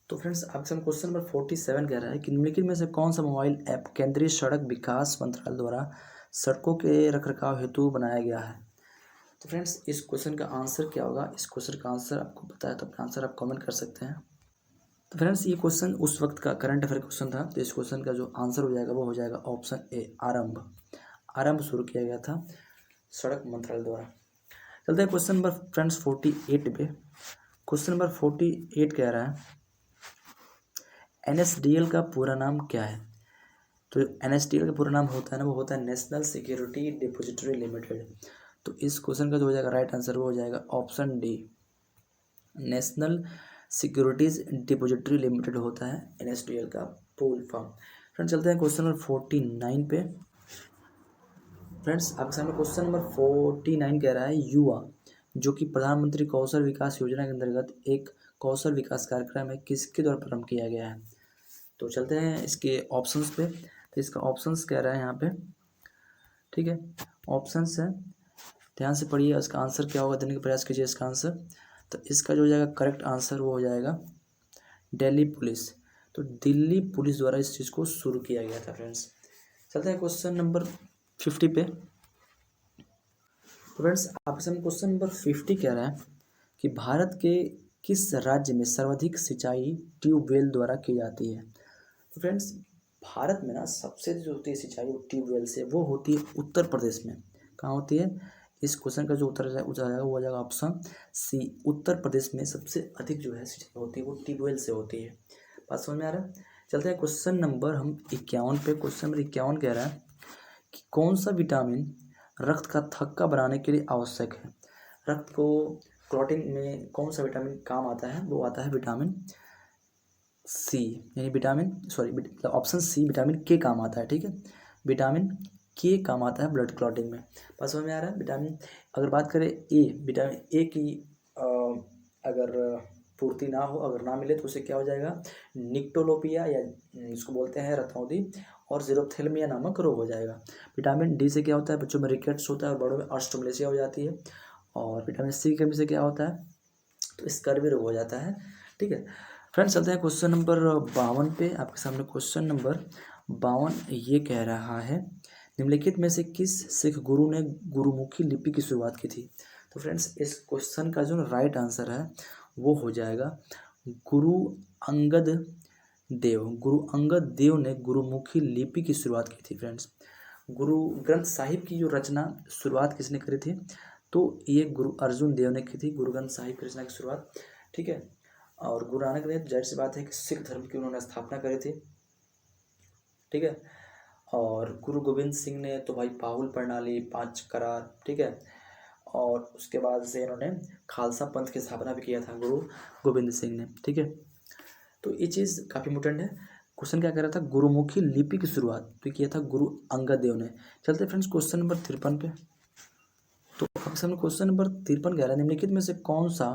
तो फ्रेंड्स आपसे हम क्वेश्चन नंबर 47 कह रहा है कि निम्नलिखित में से कौन सा मोबाइल ऐप केंद्रीय सड़क विकास मंत्रालय द्वारा सड़कों के रखरखाव हेतु बनाया गया है? तो फ्रेंड्स इस क्वेश्चन का आंसर क्या होगा? इस क्वेश्चन का आंसर आपको पता है तो अपना आंसर आप कमेंट कर सकते हैं। तो फ्रेंड्स ये क्वेश्चन उस वक्त का करंट अफेयर क्वेश्चन था। तो इस क्वेश्चन का जो आंसर हो जाएगा वो हो जाएगा ऑप्शन ए, आरंभ। आरंभ शुरू किया गया था सड़क मंत्रालय द्वारा। चलते हैं क्वेश्चन नंबर फ्रेंड्स 48 पे। क्वेश्चन नंबर 48 कह रहा है NSDL का पूरा नाम क्या है? तो NSDL का पूरा नाम होता है ना, वो होता है नेशनल सिक्योरिटी डिपॉजिटरी लिमिटेड। तो इस क्वेश्चन का जो हो जाएगा राइट आंसर वो हो जाएगा option D, national securities depository limited होता है NSDL का फुल फॉर्म। फ्रेंड्स चलते हैं क्वेश्चन नंबर 49 पे। फ्रेंड्स आपके सामने क्वेश्चन नंबर 49 कह रहा है युवा जो कि प्रधानमंत्री कौशल विकास योजना के अंतर्गत एक कौशल विकास कार्यक्रम है, किसके द्वारा प्रारंभ किया गया है? तो चलते हैं इसके ऑप्शंस पे। तो इसका ऑप्शंस कह रहा है यहाँ पे, ठीक है, ऑप्शंस है, ध्यान से पढ़िए, इसका आंसर क्या होगा देने का प्रयास कीजिए इसका आंसर। तो इसका जो हो जाएगा करेक्ट आंसर वो हो जाएगा दिल्ली पुलिस। तो दिल्ली पुलिस द्वारा इस चीज़ को शुरू किया गया था फ्रेंड्स। चलते हैं क्वेश्चन नंबर 50 पे। फ्रेंड्स आपके सामने क्वेश्चन नंबर 50 कह रहा है कि भारत के किस राज्य में सर्वाधिक सिंचाई ट्यूबवेल द्वारा की जाती है? तो फ्रेंड्स भारत में ना सबसे जो होती है सिंचाई ट्यूबवेल से वो होती है उत्तर प्रदेश में। कहाँ होती है? इस क्वेश्चन का जो उत्तर हो जाएगा वो हो जाएगा ऑप्शन सी, उत्तर प्रदेश में सबसे अधिक जो है सिंचाई होती है वो ट्यूबवेल से होती है। बात समझ में आ रहा है? चलते हैं क्वेश्चन नंबर हम 51 पे। क्वेश्चन नंबर 51 कह रहा है कि कौन सा विटामिन रक्त का थक्का बनाने के लिए आवश्यक है? रक्त को क्लॉटिंग में कौन सा विटामिन काम आता है? वो आता है विटामिन सी, यानी ऑप्शन सी विटामिन के काम आता है, ठीक है, विटामिन के काम आता है ब्लड क्लॉटिंग में। बात समझ में आ रहा है? विटामिन अगर बात करें विटामिन ए की अगर पूर्ति ना हो, अगर ना मिले तो उसे क्या हो जाएगा? निक्टोलोपिया या इसको बोलते हैं रतौंधी और जीरोथेल्मिया नामक रोग हो जाएगा। विटामिन डी से क्या होता है? बच्चों में रिकेट्स होता है और बड़ों में ऑस्ट्रोमलेशिया हो जाती है। और विटामिन सी की कमी से क्या होता है? तो स्कर्वी रोग हो जाता है, ठीक है। फ्रेंड्स चलते हैं क्वेश्चन नंबर 52 पे। आपके सामने क्वेश्चन नंबर 52 ये कह रहा है निम्नलिखित में से किस सिख गुरु ने गुरुमुखी लिपि की शुरुआत की थी? तो फ्रेंड्स इस क्वेश्चन का जो राइट आंसर है वो हो जाएगा गुरु अंगद देव। गुरु अंगद देव ने गुरुमुखी लिपि की शुरुआत की थी फ्रेंड्स। गुरु ग्रंथ साहिब की जो रचना शुरुआत किसने करी थी? तो ये गुरु अर्जुन देव ने की थी गुरु ग्रंथ साहिब की रचना की शुरुआत, ठीक है। और गुरु नानक देव जाहिर सी बात है कि सिख धर्म की उन्होंने स्थापना करी थी, ठीक है। और गुरु गोविंद सिंह ने तो भाई पाहुल प्रणाली, पांच करार, ठीक है। और उसके बाद से इन्होंने खालसा पंथ की स्थापना भी किया था गुरु गोविंद सिंह ने, ठीक है। तो ये चीज़ काफ़ी इंपोर्टेंट है। क्वेश्चन क्या कह रहा था? गुरुमुखी लिपि की शुरुआत तो किया था गुरु अंगद देव ने। चलते फ्रेंड्स क्वेश्चन नंबर 53 पे। तो आपके सामने क्वेश्चन नंबर 53 कह रहा है निम्नलिखित में से कौन सा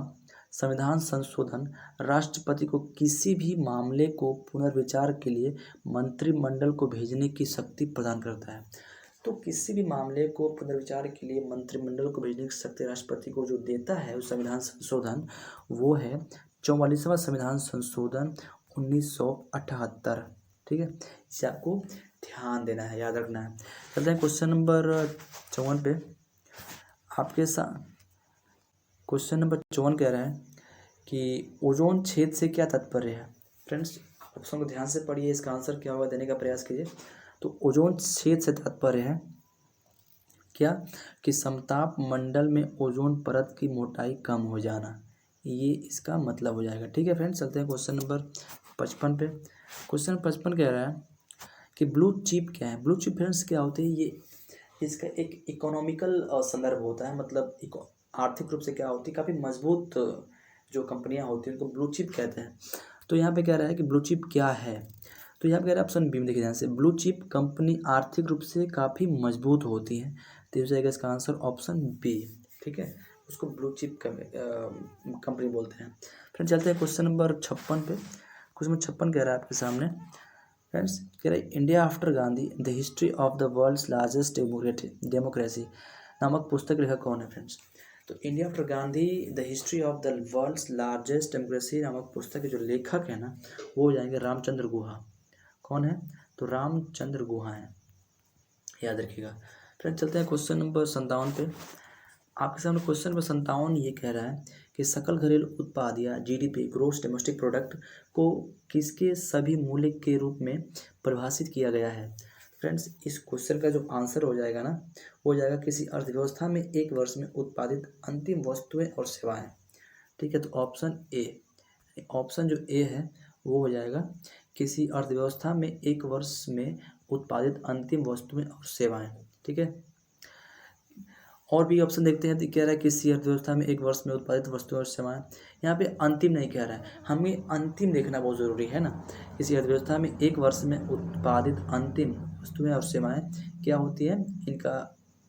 संविधान संशोधन राष्ट्रपति को किसी भी मामले को पुनर्विचार के लिए मंत्रिमंडल को भेजने की शक्ति प्रदान करता है। तो किसी भी मामले को पुनर्विचार के लिए मंत्रिमंडल को भेजने की शक्ति राष्ट्रपति को जो देता है उस संविधान संशोधन, वो है 44वां संविधान संशोधन 1978। ठीक है, इसे आपको ध्यान देना है, याद रखना है। चलते हैं क्वेश्चन नंबर 54 पे। आपके साथ क्वेश्चन नंबर 54 कह रहा है कि ओजोन छेद से क्या तात्पर्य है। फ्रेंड्स, ऑप्शन को ध्यान से पढ़िए, इसका आंसर क्या होगा देने का प्रयास कीजिए। तो ओजोन छेद से तात्पर्य है क्या कि समताप मंडल में ओजोन परत की मोटाई कम हो जाना, ये इसका मतलब हो जाएगा। ठीक है फ्रेंड्स, चलते हैं क्वेश्चन नंबर 55 पे। क्वेश्चन 55 कह रहा है कि ब्लू चिप क्या है। ब्लू चिप फ्रेंड्स क्या होते हैं, ये इसका एक इकोनॉमिकल संदर्भ होता है, मतलब आर्थिक रूप से क्या होती है, काफ़ी मजबूत जो कंपनियां होती हैं उनको ब्लू चिप कहते हैं। तो यहाँ पे कह रहा है कि ब्लू चिप क्या है, तो यहाँ पे कह रहा है ऑप्शन बी में देखिए ध्यान से, ब्लू चिप कंपनी आर्थिक रूप से काफ़ी मजबूत होती है, तो हो जाएगा इसका आंसर ऑप्शन बी। ठीक है, उसको ब्लू चिप कंपनी बोलते हैं। फिर चलते हैं क्वेश्चन नंबर 56 पे। क्वेश्चन नंबर 56 कह रहा है आपके सामने फ्रेंड्स, कह रहे India after Gandhi the history of the world's largest democracy नामक पुस्तक लेखक कौन है फ्रेंड्स। तो India after Gandhi the history of the world's largest democracy नामक पुस्तक के जो लेखक है ना, वो हो जाएंगे रामचंद्र गुहा। कौन है, तो रामचंद्र गुहा है, याद रखिएगा। फ्रेंड्स, चलते हैं क्वेश्चन नंबर 57 पे। आपके सामने क्वेश्चन नंबर 57 ये कह रहा है कि सकल घरेलू उत्पाद या जीडीपी ग्रोस डोमेस्टिक प्रोडक्ट को किसके सभी मूल्य के रूप में परिभाषित किया गया है। फ्रेंड्स, इस क्वेश्चन का जो आंसर हो जाएगा ना, हो जाएगा किसी अर्थव्यवस्था में एक वर्ष में उत्पादित अंतिम वस्तुएं और सेवाएं। ठीक है, तो ऑप्शन ए, ऑप्शन जो ए है वो हो जाएगा किसी अर्थव्यवस्था में एक वर्ष में उत्पादित अंतिम वस्तुएं और सेवाएं। ठीक है, और भी ऑप्शन देखते हैं, तो कह रहा है किसी अर्थव्यवस्था में एक वर्ष में उत्पादित वस्तुएं और सेवाएं। यहाँ पे अंतिम नहीं कह रहा है, हमें अंतिम देखना बहुत ज़रूरी है ना। किसी अर्थव्यवस्था में एक वर्ष में उत्पादित अंतिम वस्तुएं और सेवाएं क्या होती है, इनका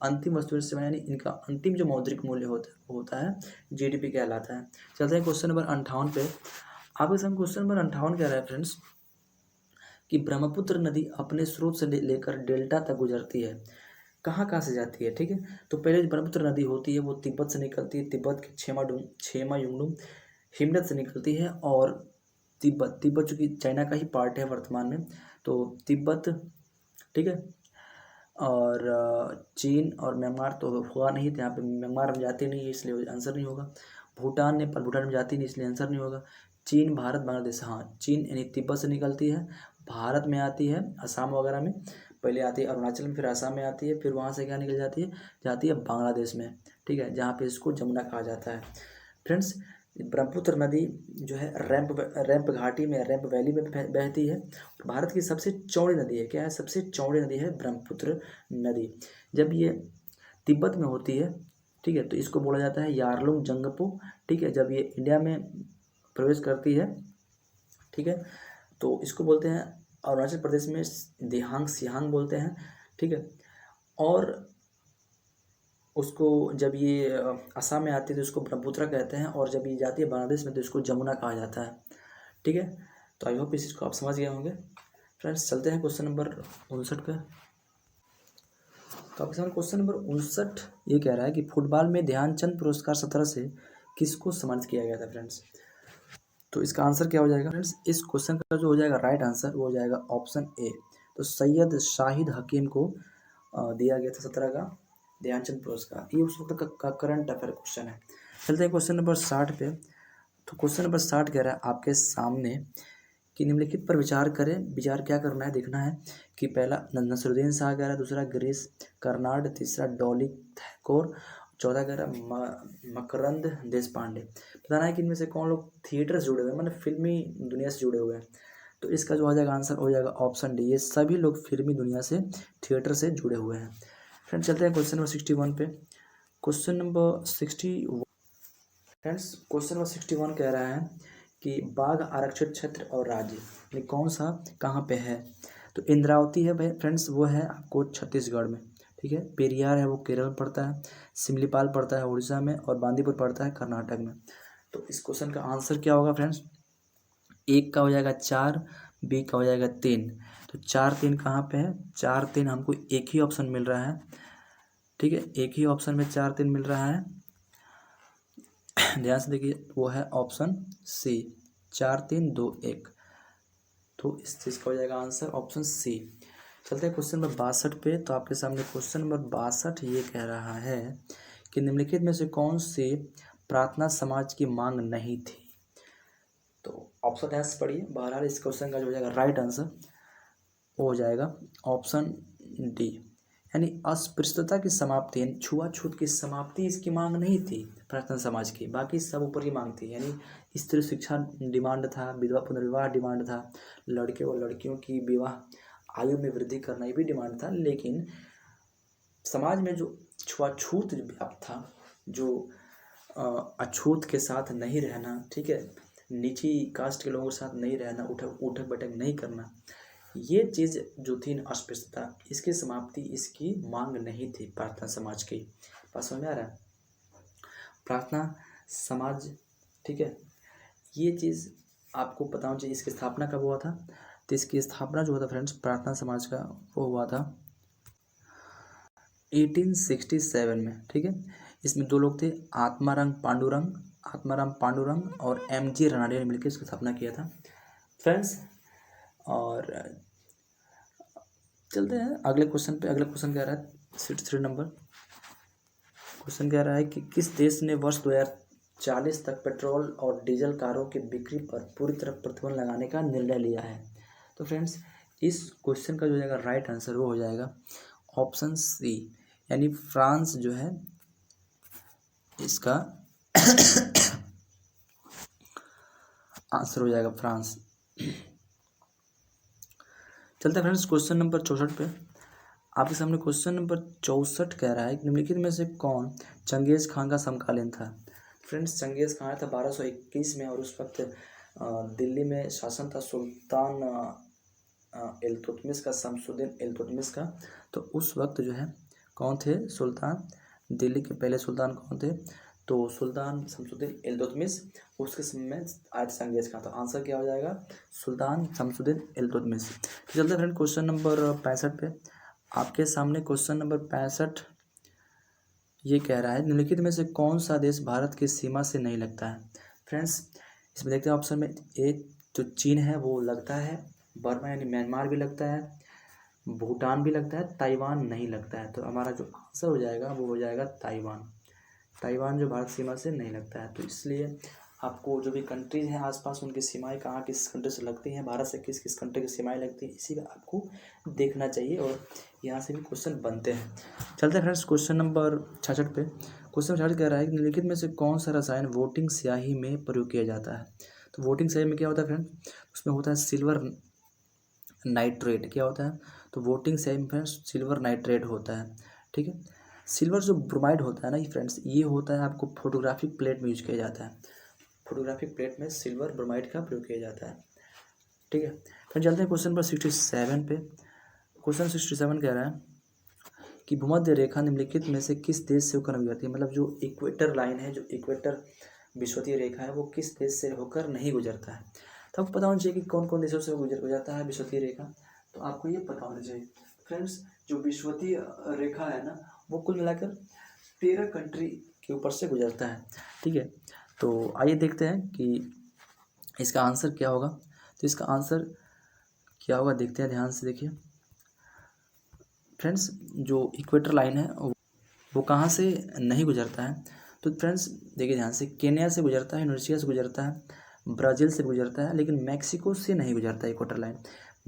अंतिम वस्तुएं और सेवाएं यानी इनका अंतिम जो मौद्रिक मूल्य होता है जीडीपी कहलाता है। चलते हैं क्वेश्चन नंबर 58 पे। आपके सामने क्वेश्चन नंबर 58 कह रहा है फ्रेंड्स कि ब्रह्मपुत्र नदी अपने स्रोत से लेकर डेल्टा तक गुजरती है, कहाँ कहाँ से जाती है। ठीक है, तो पहले जो ब्रह्मपुत्र नदी होती है वो तिब्बत से निकलती है, तिब्बत के छेमा युंगडुम हिमनद से निकलती है, और तिब्बत चूँकि चाइना का ही पार्ट है वर्तमान में, तो तिब्बत, ठीक है, और चीन और म्यांमार तो हुआ नहीं, तो यहाँ पे म्यांमार में जाती नहीं है इसलिए आंसर नहीं होगा। भूटान नेपाल, भूटान में जाती नहीं इसलिए आंसर नहीं होगा। चीन भारत बांग्लादेश, हाँ चीन यानी तिब्बत से निकलती है, भारत में आती है, असम वगैरह में पहले आती है, अरुणाचल में, फिर असम में आती है, फिर वहाँ से क्या निकल जाती है बांग्लादेश में। ठीक है, जहाँ पे इसको जमुना कहा जाता है। फ्रेंड्स, ब्रह्मपुत्र नदी जो है रैंप घाटी में, रैंप वैली में बहती है। भारत की सबसे चौड़ी नदी है, क्या है, सबसे चौड़ी नदी है ब्रह्मपुत्र नदी। जब ये तिब्बत में होती है, ठीक है, तो इसको बोला जाता है यारलुंग जंगपो। ठीक है, जब ये इंडिया में प्रवेश करती है, ठीक है, तो इसको बोलते हैं अरुणाचल प्रदेश में देहांग सिहांग बोलते हैं। ठीक है, और उसको जब ये असम में आती है तो इसको ब्रह्मपुत्र कहते हैं, और जब ये जाती है बांग्लादेश में तो इसको जमुना कहा जाता है। ठीक है, तो आई होप इस चीज़ को आप समझ गए होंगे। फ्रेंड्स, चलते हैं क्वेश्चन नंबर 59 पे। तो आपके सामने क्वेश्चन नंबर 59 ये कह रहा है कि फुटबॉल में ध्यानचंद पुरस्कार 17 से किसको सम्मानित किया गया था फ्रेंड्स। तो इसका आंसर क्या हो जाएगा फ्रेंड्स, इस क्वेश्चन का जो हो जाएगा राइट आंसर वो हो जाएगा ऑप्शन ए। तो सैयद शाहिद हकीम को दिया गया था 17 का ध्यानचंद पुरस्कार। ये उस वक्त का करंट अफेयर क्वेश्चन है। चलते हैं क्वेश्चन नंबर 60 पे। तो क्वेश्चन नंबर 60 कह रहा है आपके सामने कि निम्नलिखित पर विचार करें। विचार क्या करना है, देखना है कि पहला नसरुद्दीन शाह कह रहा है, दूसरा गिरीश कर्नाड, तीसरा डॉली थैकोर, चौथा कह रहा है मकरंद देशपांडे। बताना है कि इनमें से कौन लोग थिएटर से जुड़े हुए हैं, मतलब फिल्मी दुनिया से जुड़े हुए हैं। तो इसका जो हो जाएगा आंसर हो जाएगा ऑप्शन डी, ये सभी लोग फिल्मी दुनिया से, थिएटर से जुड़े हुए हैं। फ्रेंड्स, चलते हैं क्वेश्चन नंबर 61 पे। Question number 61 friends, question number 61 कह रहा है कि बाघ आरक्षित क्षेत्र और राज्य ये कौन सा कहाँ पे है। तो इंद्रावती है भाई फ्रेंड्स, वो है आपको छत्तीसगढ़ में। ठीक है, पेरियार है वो केरल में पड़ता है, सिमलीपाल पड़ता है उड़ीसा में, और बांदीपुर पड़ता है कर्नाटक में। तो इस क्वेश्चन का आंसर क्या होगा फ्रेंड्स? 1 का हो जाएगा 4, बी का हो जाएगा 3। तो 4 3 कहाँ पे है? 4 3 हमको एक ही ऑप्शन मिल रहा है, ठीक है, एक ही ऑप्शन में 4 3 मिल रहा है। ध्यान से देखिए, वो है ऑप्शन सी, 4 3 2 1। तो इस चीज़ का हो जाएगा आंसर ऑप्शन सी। चलते हैं क्वेश्चन नंबर 62 पे। तो आपके सामने क्वेश्चन नंबर 62 ये कह रहा है कि निम्नलिखित में से कौन से प्रार्थना समाज की मांग नहीं थी? तो ऑप्शन एस पढ़िए। बहरहाल इस क्वेश्चन का जो हो जाएगा राइट आंसर वो हो जाएगा ऑप्शन डी, यानी अस्पृश्यता की समाप्ति, यानी छुआछूत की समाप्ति इसकी मांग नहीं थी प्रार्थना समाज की, बाकी सब ऊपर की मांग थी। यानी स्त्री शिक्षा डिमांड था, विधवा पुनर्विवाह डिमांड था, लड़के और लड़कियों की विवाह आयु में वृद्धि करना ये भी डिमांड था। लेकिन समाज में जो छुआछूत व्याप्त था, जो अछूत के साथ नहीं रहना, ठीक है, नीची कास्ट के लोगों के साथ नहीं रहना, उठक बैठक नहीं करना, ये चीज़ जो थी अस्पृश्यता, इसकी समाप्ति इसकी मांग नहीं थी प्रार्थना समाज की। बात समझ में आ रहा है? प्रार्थना समाज, ठीक है, ये चीज़ आपको पता होना चाहिए। इसकी स्थापना कब हुआ था? तो इसकी स्थापना जो हुआ था फ्रेंड्स प्रार्थना समाज का, वो हुआ था 1867 में, ठीक है। इसमें 2 लोग थे, आत्माराम पांडुरंग और MG रनाडे ने मिलकर इसकी स्थापना किया था फ्रेंड्स। और चलते हैं अगले क्वेश्चन पे। अगला क्वेश्चन कह रहा है 63 नंबर क्वेश्चन कह रहा है कि किस देश ने वर्ष 2040 तक पेट्रोल और डीजल कारों की बिक्री पर पूरी तरह प्रतिबंध लगाने का निर्णय लिया है? तो फ्रेंड्स इस क्वेश्चन का जो जाएगा राइट आंसर वो हो जाएगा ऑप्शन सी, यानी फ्रांस जो है इसका आंसर हो जाएगा फ्रांस। चलते हैं फ्रेंड्स क्वेश्चन नंबर 64 पे। आपके सामने क्वेश्चन नंबर 64 कह रहा है कि निम्नलिखित में से कौन चंगेज़ खान का समकालीन था? फ्रेंड्स चंगेज़ खान था 1221 में, और उस वक्त दिल्ली में शासन था सुल्तान इल्तुतमिश का, शमसुद्दीन इल्तुतमिश का। तो उस वक्त जो है कौन थे सुल्तान? दिल्ली के पहले सुल्तान कौन थे? तो सुल्तान शमसुद्दीन इल्तुतमिश, उसके समय में आयत चंगेज़ खान। तो आंसर क्या हो जाएगा? सुल्तान शमसुद्दीन इल्तुतमिश। चलते फ्रेंड क्वेश्चन नंबर 65 पे। आपके सामने क्वेश्चन नंबर 65 ये कह रहा है निम्नलिखित में से कौन सा देश भारत की सीमा से नहीं लगता है? फ्रेंड्स इसमें देखते हैं ऑप्शन में, एक जो चीन है वो लगता है, बर्मा यानी म्यांमार भी लगता है, भूटान भी लगता है, ताइवान नहीं लगता है। तो हमारा जो आंसर हो जाएगा वो हो जाएगा ताइवान जो भारत सीमा से नहीं लगता है। तो इसलिए आपको जो भी कंट्रीज हैं आसपास उनकी सीमाएं कहाँ किस कंट्री से लगती हैं, भारत से किस किस कंट्री की सीमाएं लगती हैं, इसी का आपको देखना चाहिए, और यहाँ से भी क्वेश्चन बनते हैं। चलते हैं फ्रेंड्स क्वेश्चन नंबर 66 पे। क्वेश्चन 66 कह रहा है कि निम्नलिखित में से कौन सा रसायन वोटिंग स्याही में प्रयोग किया जाता है? तो वोटिंग स्याही में क्या होता है फ्रेंड्स? उसमें होता है सिल्वर नाइट्रेट। क्या होता है? तो वोटिंग स्याही में फ्रेंड्स सिल्वर नाइट्रेट होता है, ठीक है। सिल्वर जो ब्रोमाइड होता है ना फ्रेंड्स, ये होता है आपको फोटोग्राफिक प्लेट में यूज किया जाता है। फोटोग्राफिक प्लेट में सिल्वर ब्रोमाइड का प्रयोग किया जाता है, ठीक है। फिर चलते हैं क्वेश्चन नंबर 67 पे। क्वेश्चन 67 कह रहा है कि भूमध्य रेखा निम्नलिखित में से किस देश से होकर गुजरती है? मतलब जो इक्वेटर लाइन है, जो इक्वेटर विषुवतीय रेखा है, वो किस देश से होकर नहीं गुजरता है? तो आपको पता होना चाहिए कि कौन कौन देशों से गुजरता है विषुवतीय रेखा। तो आपको ये पता होना चाहिए फ्रेंड्स, जो विषुवतीय रेखा है ना, वो कुल मिलाकर 13 कंट्री के ऊपर से गुजरता है, ठीक है। तो आइए देखते हैं कि इसका आंसर क्या होगा। तो इसका आंसर क्या होगा देखते हैं, ध्यान से देखिए फ्रेंड्स। जो इक्वेटर लाइन है वो कहाँ से नहीं गुजरता है? तो फ्रेंड्स देखिए ध्यान से, केन्या से गुजरता है, इंडोनेशिया से गुजरता है, ब्राज़ील से गुजरता है, लेकिन मैक्सिको से नहीं गुजरता है इक्वेटर लाइन।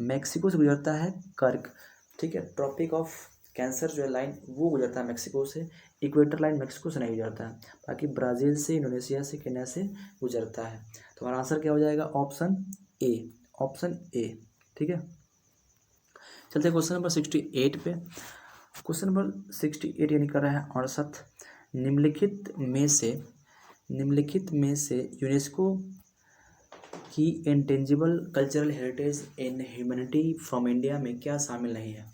मैक्सिको से गुजरता है कर्क, ठीक है, ट्रॉपिक ऑफ कैंसर जो है लाइन वो गुजरता है मैक्सिको से। इक्वेटर लाइन मैक्सिको से नहीं गुजरता है, बाकी ब्राज़ील से, इंडोनेशिया से, केन्या से गुजरता है। तो हमारा आंसर क्या हो जाएगा? ऑप्शन ए, ठीक है। चलते हैं क्वेश्चन नंबर 68 पे। क्वेश्चन नंबर 68 यानी कर रहा है 68, निम्नलिखित में से यूनेस्को की intangible cultural heritage in humanity from India में क्या शामिल नहीं है?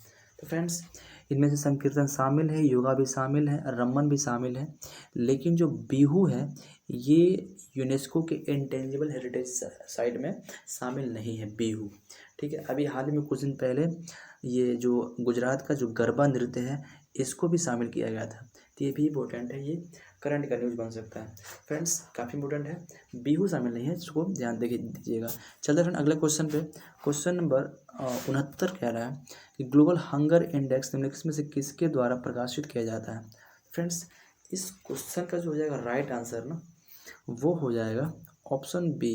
तो फ्रेंड्स इनमें से संकीर्तन शामिल है, योगा भी शामिल है, रमन भी शामिल है, लेकिन जो बिहू है ये यूनेस्को के इंटेंजिबल हेरिटेज साइट में शामिल नहीं है बिहू। ठीक है, अभी हाल ही में कुछ दिन पहले ये जो गुजरात का जो गरबा नृत्य है इसको भी शामिल किया गया था। तो ये भी इम्पोर्टेंट है, ये करंट का न्यूज़ बन सकता है फ्रेंड्स, काफ़ी इंपॉर्टेंट है। बिहू शामिल नहीं है, इसको ध्यान दीजिएगा। चलते फ्रेंड अगले क्वेश्चन पे। क्वेश्चन नंबर 69 कह रहा है कि ग्लोबल हंगर इंडेक्स निम्नलिखित में से किसके द्वारा प्रकाशित किया जाता है। फ्रेंड्स इस क्वेश्चन का जो हो जाएगा राइट आंसर ना वो हो जाएगा option B,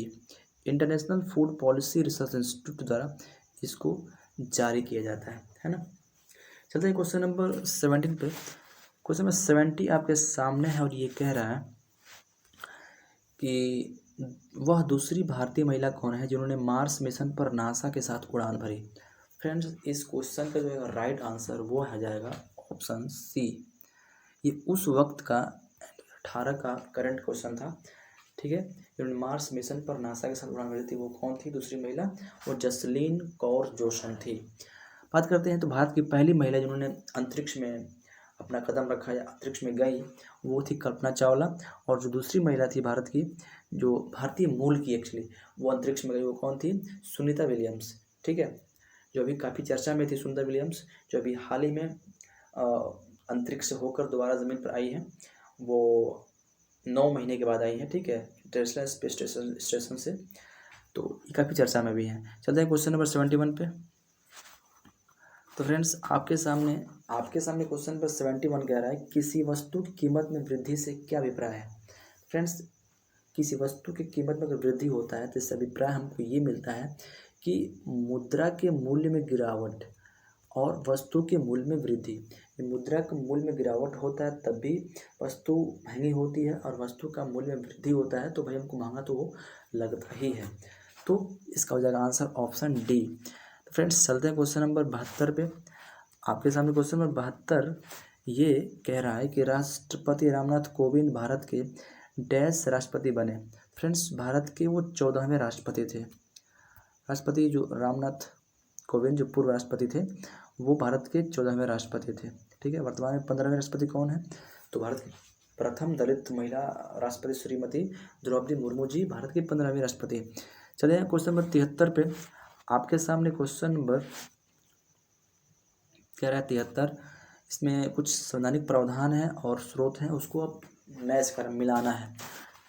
international food policy research institute द्वारा इसको जारी किया जाता है ना। चलते हैं क्वेश्चन नंबर 17 पे। क्वेश्चन नंबर 70 आपके सामने है और ये कह रहा है कि वह दूसरी भारतीय महिला कौन है जिन्होंने मार्स मिशन पर नासा के साथ उड़ान भरी। फ्रेंड्स इस क्वेश्चन का जो है राइट आंसर वो आ जाएगा ऑप्शन सी। ये उस वक्त का 18 का करंट क्वेश्चन था। ठीक है, जिन्होंने मार्स मिशन पर नासा के साथ उड़ान भरी थी वो कौन थी दूसरी महिला, वो जसलीन कौर जोशन थी। बात करते हैं तो भारत की पहली महिला जिन्होंने अंतरिक्ष में अपना कदम रखा या अंतरिक्ष में गई वो थी कल्पना चावला। और जो दूसरी महिला थी भारत की जो भारतीय मूल की एक्चुअली वो अंतरिक्ष में गई वो कौन थी, सुनीता विलियम्स। ठीक है, जो अभी काफ़ी चर्चा में थी सुनीता विलियम्स, जो अभी हाल ही में अंतरिक्ष से होकर दोबारा ज़मीन पर आई है। वो 9 महीने के बाद आई है। ठीक है, इंटरनेशनल स्पेस स्टेशन से, तो ये काफ़ी चर्चा में भी है। चलते हैं क्वेश्चन नंबर 71 पे। तो फ्रेंड्स आपके सामने क्वेश्चन नंबर 71 कह रहा है किसी वस्तु की कीमत में वृद्धि से क्या अभिप्राय है। फ्रेंड्स किसी वस्तु की कीमत में अगर वृद्धि होता है तो इससे अभिप्राय हमको ये मिलता है कि मुद्रा के मूल्य में गिरावट और वस्तु के मूल्य में वृद्धि। मुद्रा के मूल्य में गिरावट होता है तब भी वस्तु महंगी होती है और वस्तु का मूल्य में वृद्धि होता है तो भाई हमको महंगा तो वो लगता ही है। तो इसका हो जाएगा आंसर ऑप्शन डी। तो फ्रेंड्स चलते हैं क्वेश्चन नंबर 72 पे। आपके सामने क्वेश्चन नंबर 72 ये कह रहा है कि राष्ट्रपति रामनाथ कोविंद भारत के डैश राष्ट्रपति बने। फ्रेंड्स भारत के वो 14वें राष्ट्रपति थे। राष्ट्रपति जो रामनाथ कोविंद जो पूर्व राष्ट्रपति थे वो भारत के 14वें राष्ट्रपति थे। ठीक है, वर्तमान में 15वें राष्ट्रपति कौन है, तो भारत की प्रथम दलित महिला राष्ट्रपति श्रीमती द्रौपदी मुर्मू जी भारत की 15वीं राष्ट्रपति। चलिए क्वेश्चन नंबर 73 पे। आपके सामने क्वेश्चन नंबर कह रहा है 73, इसमें कुछ संवैधानिक प्रावधान है और स्रोत हैं उसको अब मैच कर मिलाना है।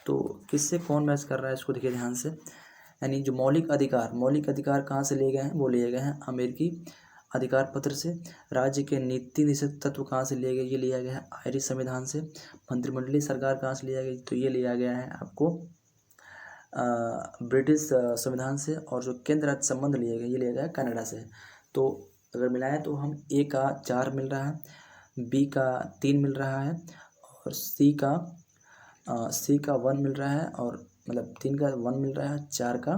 तो किससे कौन मैच कर रहा है इसको देखिए ध्यान से। यानी जो मौलिक अधिकार कहाँ से लिए गए हैं, वो लिए गए हैं अमेरिकी अधिकार पत्र से। राज्य के नीति निषेध तत्व कहाँ से लिए गए, ये लिया गया है आयरिश संविधान से। मंत्रिमंडलीय सरकार कहाँ से लिया गया, तो ये लिया गया है आपको ब्रिटिश संविधान से। और जो केंद्र राज्य संबंध लिए गए ये लिया गया है कनाडा से। तो अगर मिलाएं तो हम ए का 4 मिल रहा है, बी का 3 मिल रहा है और सी का 1 मिल रहा है, और मतलब 3 का 1 मिल रहा है, 4 का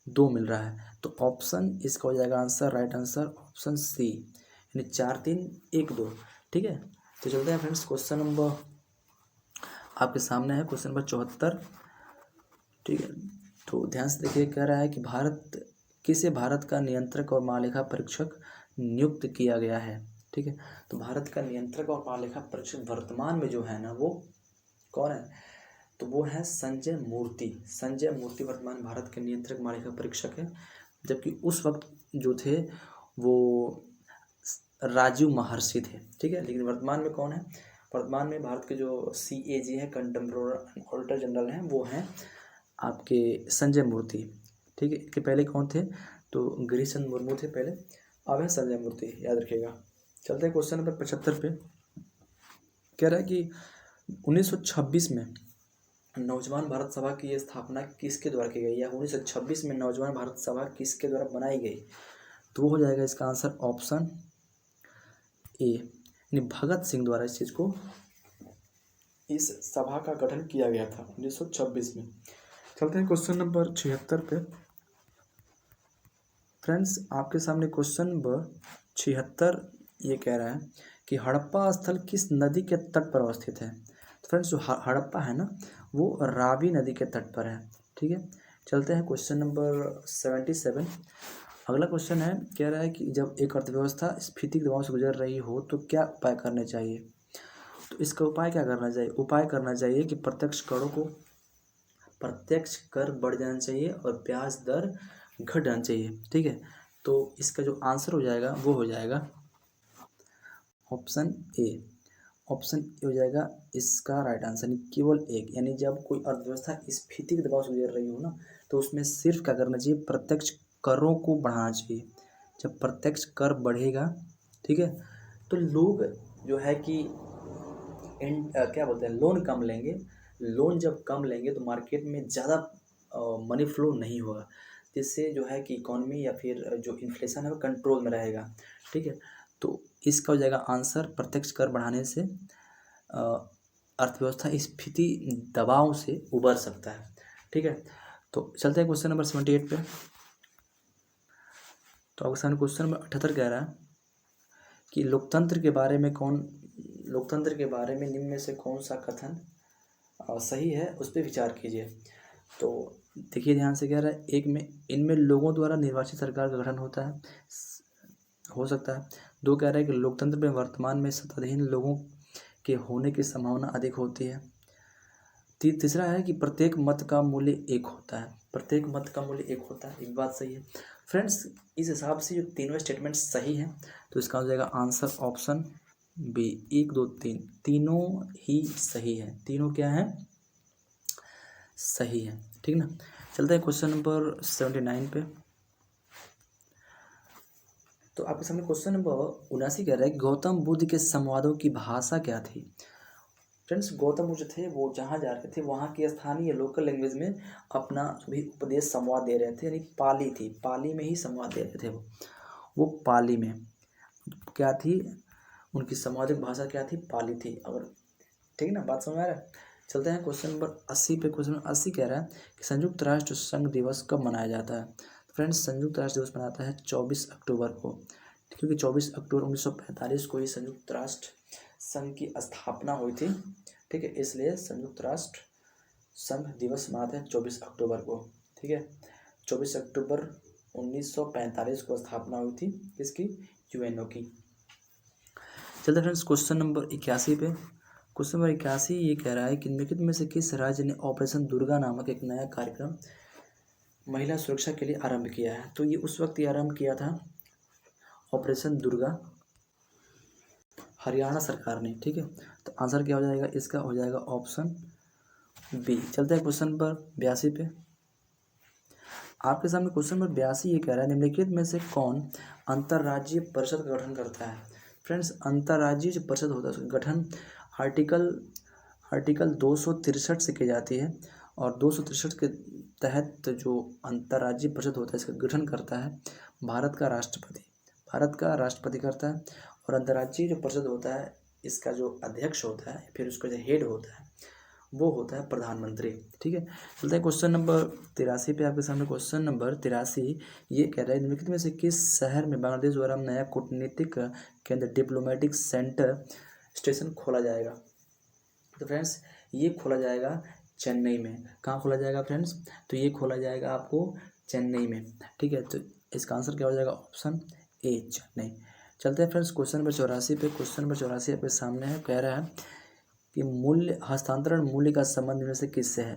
2 मिल रहा है। तो ऑप्शन इसका हो जाएगा answer right answer option C, यानी 4 3 1 2। ठीक है, तो चलते हैं फ्रेंड्स क्वेश्चन नंबर आपके सामने है क्वेश्चन नंबर 74। ठीक है, तो ध्यान से देखिए कह रहा है कि भारत का नियंत्रक और महालेखा परीक्षक नियुक्त किया गया है। ठीक है, तो भारत का नियंत्रक और महालेखा परीक्षक वर्तमान में जो है ना वो कौन है, तो वो है संजय मूर्ति वर्तमान भारत के नियंत्रक महालेखा परीक्षक है। जबकि उस वक्त जो थे वो राजीव महर्षि थे। ठीक है, लेकिन वर्तमान में कौन है, वर्तमान में भारत के जो CAG है कंटेम्प्रोरी ऑडिटर जनरल हैं वो हैं आपके संजय मूर्ति। ठीक है, इनके पहले कौन थे, तो गिरीश चंद्र मुर्मू थे पहले, अब है संजय मूर्ति, याद रखिएगा। चलते हैं क्वेश्चन नंबर 75 पे। कह रहा है कि 1926 में नौजवान भारत सभा की ये स्थापना किसके द्वारा की गई, या 1926 में नौजवान भारत सभा किसके द्वारा बनाई गई, तो वो हो जाएगा इसका आंसर ऑप्शन ए, यानी भगत सिंह द्वारा इस सभा का गठन किया गया था 1926 में। चलते हैं क्वेश्चन नंबर 76 पे। फ्रेंड्स आपके सामने क्वेश्चन नंबर 76 ये कह रहा है कि हड़प्पा स्थल किस नदी के तट पर अवस्थित है। तो फ्रेंड्स जो हड़प्पा है ना वो रावी नदी के तट पर है। ठीक है, चलते हैं क्वेश्चन नंबर 77। अगला क्वेश्चन है, कह रहा है कि जब एक अर्थव्यवस्था स्फीति के दबाव से गुजर रही हो तो क्या उपाय करने चाहिए। तो इसका उपाय क्या करना चाहिए, उपाय करना चाहिए कि प्रत्यक्ष कर बढ़ जाना चाहिए और ब्याज दर घट जाना चाहिए। ठीक है, तो इसका जो आंसर हो जाएगा वो हो जाएगा ऑप्शन ए। ऑप्शन ए हो जाएगा इसका राइट आंसर, केवल एक। यानी जब कोई अर्थव्यवस्था स्फीति के दबाव से गुजर रही हो ना, तो उसमें सिर्फ क्या करना चाहिए, प्रत्यक्ष करों को बढ़ाना चाहिए। जब प्रत्यक्ष कर बढ़ेगा, ठीक है, तो लोग जो है कि क्या बोलते हैं, लोन कम लेंगे। लोन जब कम लेंगे तो मार्केट में ज़्यादा मनी फ्लो नहीं होगा, जिससे जो है कि इकोनॉमी या फिर जो इन्फ्लेशन है वो कंट्रोल में रहेगा। ठीक है, तो इसका हो जाएगा आंसर, प्रत्यक्ष कर बढ़ाने से अर्थव्यवस्था स्फीति दबाव से उबर सकता है। ठीक है, तो चलते हैं क्वेश्चन नंबर 78 पे। तो आपके सामने क्वेश्चन नंबर 78 कह रहा है कि लोकतंत्र के बारे में निम्न में से कौन सा कथन सही है, उस पर विचार कीजिए। तो देखिए ध्यान से, कह रहा है एक में, इनमें लोगों द्वारा निर्वाचित सरकार का गठन होता है, हो सकता है। दो, कह रहा है कि लोकतंत्र में वर्तमान में सत्ताधीन लोगों के होने की संभावना अधिक होती है। तीसरा है कि प्रत्येक मत का मूल्य एक होता है, प्रत्येक मत का मूल्य एक होता है। एक बात सही है फ्रेंड्स, इस हिसाब से जो तीनों स्टेटमेंट सही हैं, तो इसका हो जाएगा आंसर ऑप्शन बी। 1 2 3 तीनों ही सही है, तीनों क्या है, सही है। ठीक ना, चलते हैं क्वेश्चन नंबर 79 पे। तो आपके सामने क्वेश्चन नंबर 79 कह रहा है कि गौतम बुद्ध के संवादों की भाषा क्या थी। फ्रेंड्स, गौतम बुद्ध थे वो जहाँ जा रहे थे वहाँ की स्थानीय लोकल लैंग्वेज में अपना भी उपदेश संवाद दे रहे थे, यानी पाली थी, पाली में ही संवाद दे रहे थे वो पाली में क्या थी, उनकी सामाजिक भाषा क्या थी, पाली थी। अगर ठीक ना, बात समझ आ रहा है। चलते हैं क्वेश्चन नंबर 80 पे। क्वेश्चन नंबर 80 कह रहा है कि संयुक्त राष्ट्र संघ दिवस कब मनाया जाता है। फ्रेंड्स, संयुक्त राष्ट्र दिवस मनाता है 24 अक्टूबर को, क्योंकि 24 अक्टूबर 1945 को ही संयुक्त राष्ट्र संघ की स्थापना हुई थी। ठीक है, इसलिए संयुक्त राष्ट्र संघ दिवस मनाते हैं 24 अक्टूबर को। ठीक है, 24 अक्टूबर 1945 को स्थापना हुई थी इसकी, यूएनओ की। चलते फ्रेंड्स क्वेश्चन नंबर 81 पे। क्वेश्चन नंबर 81 ये कह रहा है कि निम्नलिखित में से किस राज्य ने ऑपरेशन दुर्गा नामक एक नया कार्यक्रम महिला सुरक्षा के लिए आरंभ किया है। तो ये उस वक्त ये आरंभ किया था ऑपरेशन दुर्गा, हरियाणा सरकार ने। ठीक है, तो आंसर क्या हो जाएगा, इसका हो जाएगा ऑप्शन बी। चलते हैं क्वेश्चन नंबर 82 पे। आपके सामने क्वेश्चन नंबर 82 ये कह रहा है निम्नलिखित में से कौन अंतर्राज्यीय परिषद का गठन करता है। फ्रेंड्स, अंतर्राज्यीय जो परिषद होता है उसका गठन आर्टिकल 263 से की जाती है, और 263 के तहत जो अंतर्राज्यीय परिषद होता है इसका गठन करता है भारत का राष्ट्रपति करता है। और अंतर्राज्यीय जो परिषद होता है इसका जो अध्यक्ष होता है, फिर उसका जो हेड होता है वो होता है प्रधानमंत्री। ठीक है, चलते हैं क्वेश्चन नंबर 83 पे। आपके सामने क्वेश्चन नंबर 83 ये कह रहा है निम्नलिखित में से किस शहर में बांग्लादेश द्वारा नया कूटनीतिक केंद्र डिप्लोमेटिक सेंटर स्टेशन खोला जाएगा। तो फ्रेंड्स, ये खोला जाएगा चेन्नई में। कहाँ खोला जाएगा फ्रेंड्स, तो ये खोला जाएगा आपको चेन्नई में। ठीक है, तो इसका आंसर क्या हो जाएगा, ऑप्शन ए, चेन्नई। चलते हैं फ्रेंड्स क्वेश्चन नंबर 84 पे। क्वेश्चन नंबर 84 आपके सामने है, कह रहा है कि मूल्य हस्तांतरण मूल्य का संबंध में से किससे है।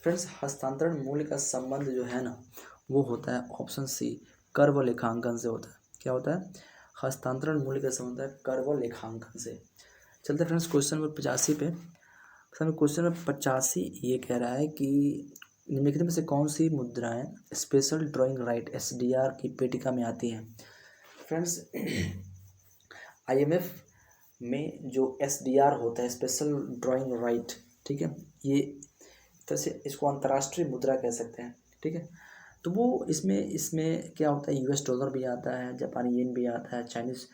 फ्रेंड्स, हस्तांतरण मूल्य का संबंध जो है ना वो होता है ऑप्शन सी, कर व लेखांकन से होता है। क्या होता है, हस्तांतरण मूल्य का संबंध है कर व लेखांकन से। चलते फ्रेंड्स क्वेश्चन नंबर 85 पे। क्वेश्चन नंबर 85 ये कह रहा है कि निम्नलिखित में से कौन सी मुद्राएं स्पेशल ड्राइंग राइट SDR की पेटिका में आती हैं। फ्रेंड्स, IMF में जो SDR होता है, स्पेशल ड्राइंग राइट, ठीक है, ये तरह से इसको अंतर्राष्ट्रीय मुद्रा कह सकते हैं। ठीक है, तो वो इसमें क्या होता है, US डॉलर भी आता है, जापानी येन भी आता है, चाइनीज़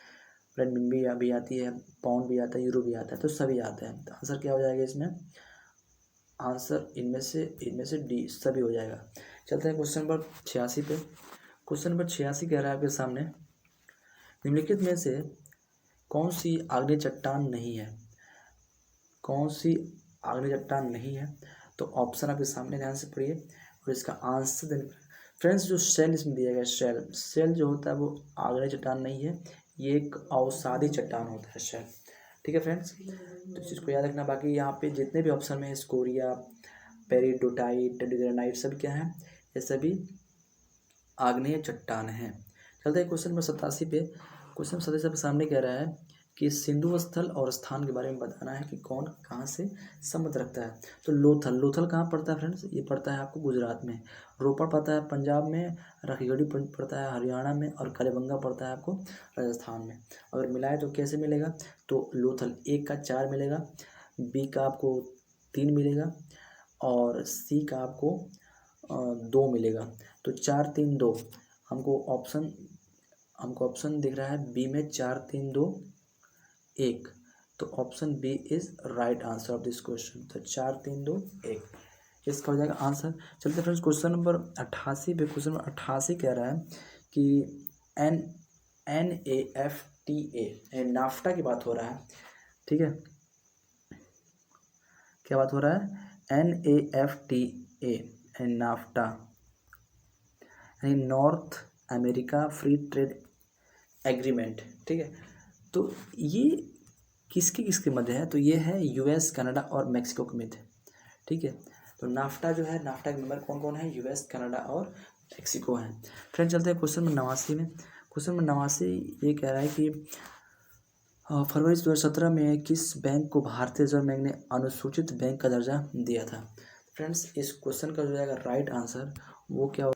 रेनमिन भी आती है, पाउंड भी आता है, यूरो भी आता है, तो सभी आते हैं। तो आंसर क्या हो जाएगा इसमें, आंसर इनमें से डी, सभी हो जाएगा। चलते हैं क्वेश्चन नंबर 86 पे। क्वेश्चन नंबर 86 कह रहा है आपके सामने निम्नलिखित में से कौन सी आग्नेय चट्टान नहीं है, कौन सी आग्नेय चट्टान नहीं है। तो ऑप्शन आपके सामने ध्यान से पढ़िए और इसका आंसर देने। फ्रेंड्स जो शेल इसमें दिया गया, शेल जो होता है वो आग्नेय चट्टान नहीं है, ये एक अवसादी चट्टान होता है शेल। ठीक है फ्रेंड्स, तो इस चीज़ को याद रखना। बाकी यहाँ पे जितने भी ऑप्शन में है, स्कोरिया, पेरिडोटाइट, ग्रेनाइट, सब क्या है, ये सभी आग्नेय चट्टान है। चलते हैं क्वेश्चन नंबर 87 पे। क्वेश्चन 87 आपके सामने कह रहा है कि सिंधु स्थल और स्थान के बारे में बताना है कि कौन कहाँ से संबंध रखता है। तो लोथल कहाँ पड़ता है फ्रेंड्स, ये पड़ता है आपको गुजरात में। रोपड़ पड़ता है पंजाब में, रखीगढ़ी पड़ता है हरियाणा में, और कालीबंगा पड़ता है आपको राजस्थान में। अगर मिलाए तो कैसे मिलेगा, तो लोथल 1 का 4 मिलेगा, बी का आपको 3 मिलेगा, और सी का आपको 2 मिलेगा। तो 4 3 2 हमको ऑप्शन दिख रहा है बी में 4 3 2 1। तो option B is right answer of this question. तो 4 3 2 1 इसका हो जाएगा आंसर। चलते फ्रेंड्स क्वेश्चन नंबर 88 पे। क्वेश्चन नंबर 88 कह रहा है कि NAFTA, नाफ्टा की बात हो रहा है। ठीक है, क्या बात हो रहा है, NAFTA, नाफ्टा यानी north America free trade agreement. ठीक है, तो ये किसके मध्य है, तो ये है US, कनाडा और मेक्सिको के मध्य। ठीक है, तो नाफ्टा जो है, नाफ्टा के मेंबर कौन कौन है, US, कनाडा और मेक्सिको हैं। फ्रेंड चलते हैं क्वेश्चन नंबर 89 में। क्वेश्चन नंबर 89 ये कह रहा है कि फरवरी 2017 में किस बैंक को भारतीय रिजर्व बैंक ने अनुसूचित बैंक का दर्जा दिया था। फ्रेंड्स इस क्वेश्चन का जो जाएगा राइट आंसर वो क्या